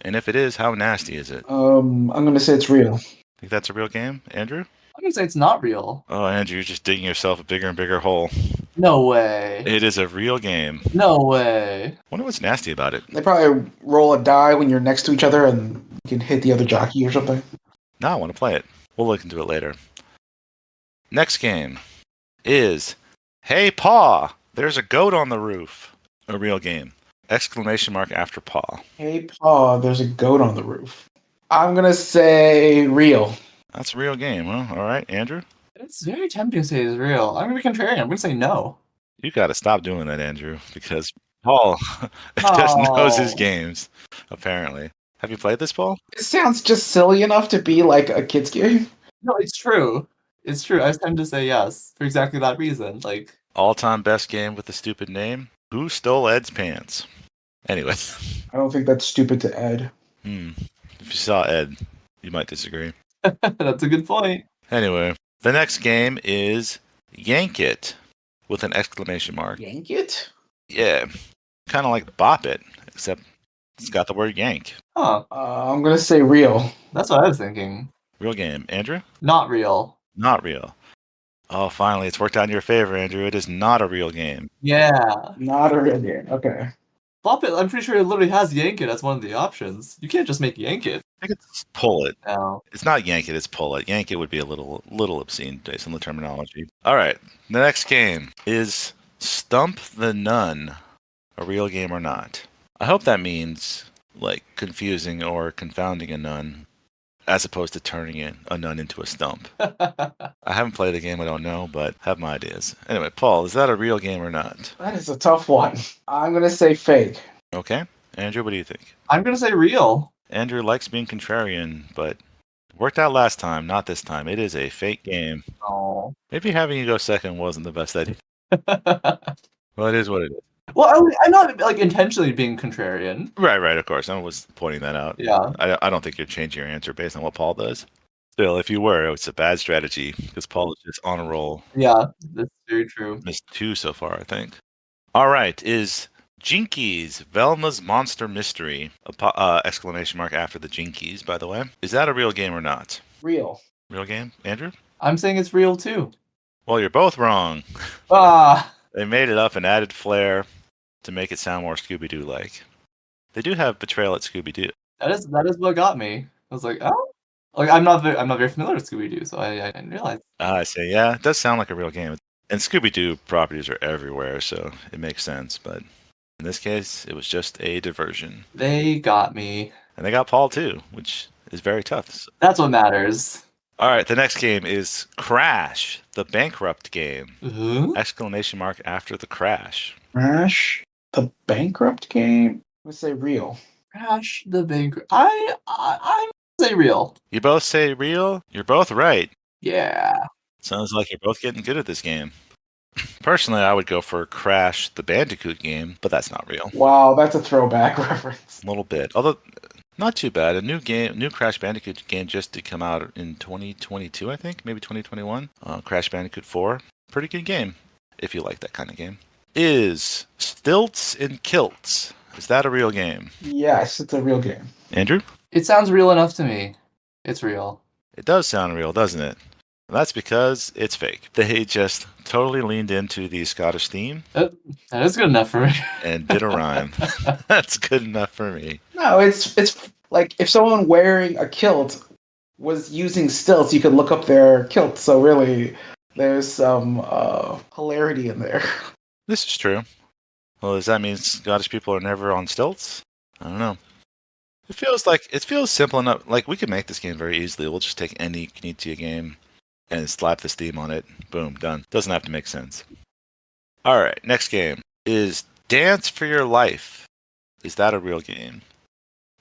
And if it is, how nasty is it? I'm gonna say it's real. Think that's a real game, Andrew? I'm gonna say it's not real. Oh, Andrew, you're just digging yourself a bigger and bigger hole. No way. It is a real game. No way. Wonder what's nasty about it. They probably roll a die when you're next to each other and you can hit the other jockey or something. Now I want to play it. We'll look into it later. Next game is Hey Paw, there's a goat on the roof. A real game. Exclamation mark after paw. Hey, Paw, there's a goat on the roof. I'm gonna say real. That's a real game, huh? All right, Andrew? It's very tempting to say it's real. I'm gonna be contrarian. I'm gonna say no. You got to stop doing that, Andrew, because Paul just knows his games, apparently. Have you played this, Paul? It sounds just silly enough to be like a kid's game. No, it's true. It's true. I was tempted to say yes for exactly that reason. Like, All-time best game with a stupid name? Who stole Ed's pants? Anyway. I don't think that's stupid to Ed. If you saw Ed, you might disagree. that's a good point. Anyway, the next game is Yank It with an exclamation mark. Yank it? Yeah, kind of like Bop It, except it's got the word yank. Huh. I'm gonna say real. That's what I was thinking. Real game. Andrew? Not real. Not real. Oh, finally, it's worked out in your favor, Andrew. It is not a real game. Yeah. Not a real game. Okay. Flop it. I'm pretty sure it literally has yank it as one of the options. You can't just make yank it. I think it's pull it. No. It's not yank it, it's pull it. Yank it would be a little obscene based on the terminology. All right, the next game is Stump the Nun, a real game or not? I hope that means like confusing or confounding a nun, as opposed to turning a nun into a stump. I haven't played the game, I don't know, but have my ideas. Anyway, Paul, is that a real game or not? That is a tough one. I'm gonna say fake. Okay. Andrew, what do you think? I'm gonna say real. Andrew likes being contrarian, but worked out last time, not this time. It is a fake game. Oh. Maybe having you go second wasn't the best idea. Well, it is what it is. Well, I'm not like intentionally being contrarian. Right, of course. I was pointing that out. Yeah. I don't think you're changing your answer based on what Paul does. Still, if you were, it's a bad strategy because Paul is just on a roll. Yeah, that's very true. Missed 2 so far, I think. All right, is Jinkies, Velma's Monster Mystery, exclamation mark after the Jinkies, by the way. Is that a real game or not? Real. Real game? Andrew? I'm saying it's real too. Well, you're both wrong. Ah. They made it up and added flair to make it sound more Scooby-Doo-like. They do have Betrayal at Scooby-Doo. That is what got me. I was like, oh. Like I'm not very familiar with Scooby-Doo, so I didn't realize. I see. Yeah, it does sound like a real game. And Scooby-Doo properties are everywhere, so it makes sense. But in this case, it was just a diversion. They got me. And they got Paul, too, which is very tough. So. That's what matters. All right, the next game is Crash, the Bankrupt game. Exclamation mark after the crash. Crash, the Bankrupt game? I'm gonna say real. Crash, the Bankrupt. I'm gonna say real. You both say real? You're both right. Yeah. Sounds like you're both getting good at this game. Personally, I would go for Crash, the Bandicoot game, but that's not real. Wow, that's a throwback reference. A little bit. Although, not too bad. A new Crash Bandicoot game just did come out in 2022, I think. Maybe 2021. Crash Bandicoot 4. Pretty good game, if you like that kind of game. Is Stilts and Kilts. Is that a real game? Yes, it's a real game. Andrew? It sounds real enough to me. It's real. It does sound real, doesn't it? That's because it's fake. They just totally leaned into the Scottish theme. That is good enough for me. And did a rhyme. That's good enough for me. No, it's like if someone wearing a kilt was using stilts, you could look up their kilt. So really, there's some hilarity in there. This is true. Well, does that mean Scottish people are never on stilts? I don't know. It feels simple enough. Like we could make this game very easily. We'll just take any Knizia game and slap this theme on it. Boom, done. Doesn't have to make sense. All right, next game is Dance for Your Life. Is that a real game?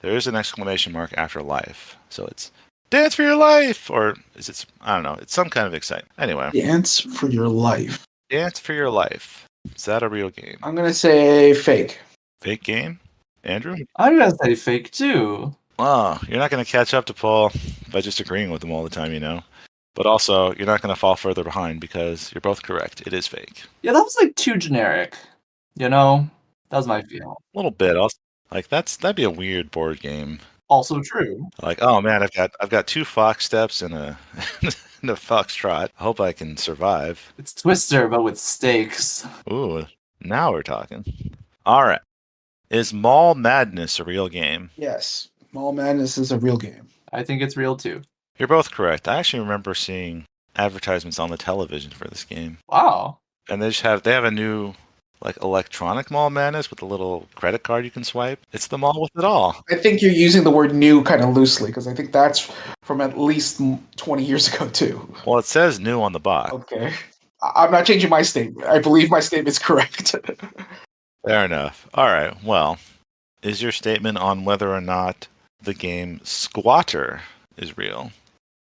There is an exclamation mark after life. So it's Dance for Your Life! Or is it, I don't know, it's some kind of excitement. Anyway. Dance for Your Life. Dance for Your Life. Is that a real game? I'm going to say fake. Fake game? Andrew? I'm gonna say fake too. Oh, you're not going to catch up to Paul by just agreeing with him all the time, you know? But also, you're not going to fall further behind because you're both correct. It is fake. Yeah, that was like too generic. You know? That was my feel. A little bit. Also, like that'd be a weird board game. Also true. Like, oh man, I've got 2 fox steps and a and a foxtrot. I hope I can survive. It's Twister, but with stakes. Ooh, now we're talking. All right. Is Mall Madness a real game? Yes, Mall Madness is a real game. I think it's real too. You're both correct. I actually remember seeing advertisements on the television for this game. Wow. And they have a new like electronic Mall Madness with a little credit card you can swipe. It's the mall with it all. I think you're using the word new kind of loosely because I think that's from at least 20 years ago too. Well, it says new on the box. Okay. I'm not changing my statement. I believe my statement is correct. Fair enough. All right. Well, is your statement on whether or not the game Squatter is real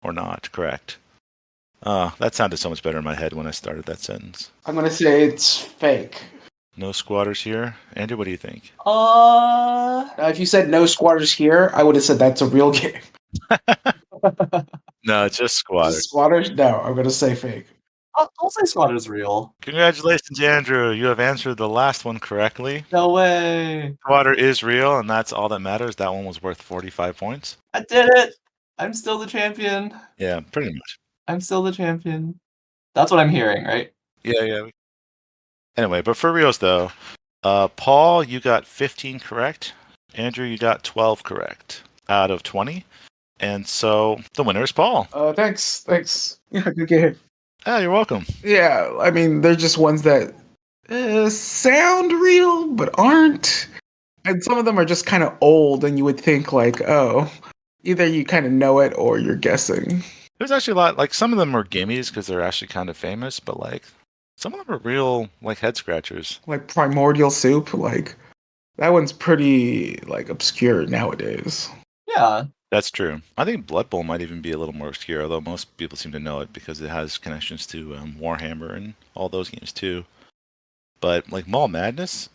or not correct? That sounded so much better in my head when I started that sentence. I'm going to say it's fake. No squatters here. Andrew, what do you think? Now, if you said no squatters here, I would have said that's a real game. No, it's just squatters. Just squatters? No, I'm going to say fake. I'll say Squatter's real. Congratulations, Andrew. You have answered the last one correctly. No way. Squatter is real, and that's all that matters. That one was worth 45 points. I did it. I'm still the champion. Yeah, pretty much. I'm still the champion. That's what I'm hearing, right? Yeah. Anyway, but for reals, though, Paul, you got 15 correct. Andrew, you got 12 correct out of 20. And so the winner is Paul. Thanks. Yeah, good game. Oh, you're welcome. Yeah, I mean, they're just ones that sound real, but aren't. And some of them are just kind of old, and you would think, like, oh, Either you kind of know it or you're guessing. There's actually a lot, like some of them are gimmies because they're actually kind of famous, but like some of them are real like head scratchers. Like Primordial Soup, like that one's pretty like obscure nowadays. Yeah. That's true. I think Blood Bowl might even be a little more obscure, although most people seem to know it because it has connections to Warhammer and all those games too. But like Mall Madness,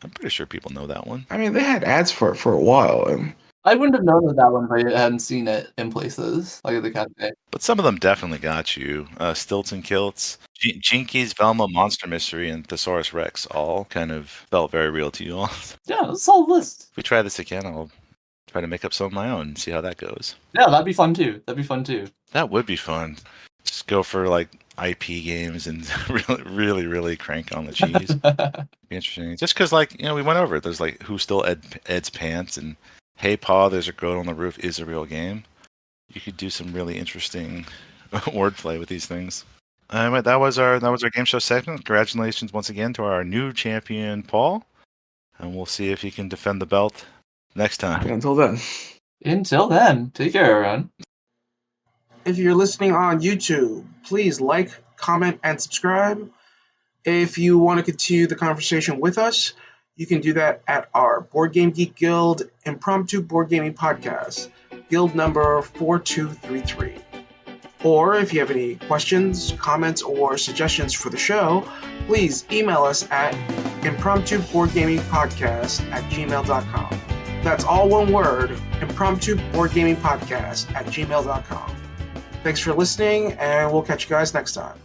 I'm pretty sure people know that one. I mean, they had ads for it for a while, and I wouldn't have known of that one if I hadn't seen it in places, like at the cafe. But some of them definitely got you. Stilts and Kilts, Jinkies, Velma, Monster Mystery, and Thesaurus Rex all kind of felt very real to you all. Yeah, it's a solid list. If we try this again, I'll try to make up some of my own and see how that goes. Yeah, that'd be fun too. That would be fun. Just go for like IP games and really crank on the cheese. Be interesting. Just because, like, we went over it. There's like Who Stole Ed's Pants and Hey Pa, There's a Girl on the Roof is a real game. You could do some really interesting wordplay with these things. Anyway, that was our game show segment. Congratulations once again to our new champion, Paul. And we'll see if he can defend the belt next time. until then. Until then, take care, everyone. If you're listening on YouTube, please like, comment, and subscribe. If you want to continue the conversation with us, you can do that at our Board Game Geek Guild Impromptu Board Gaming Podcast, guild number 4233. Or if you have any questions, comments, or suggestions for the show, please email us at impromptuboardgamingpodcast@gmail.com. That's all one word, impromptuboardgamingpodcast@gmail.com. Thanks for listening, and we'll catch you guys next time.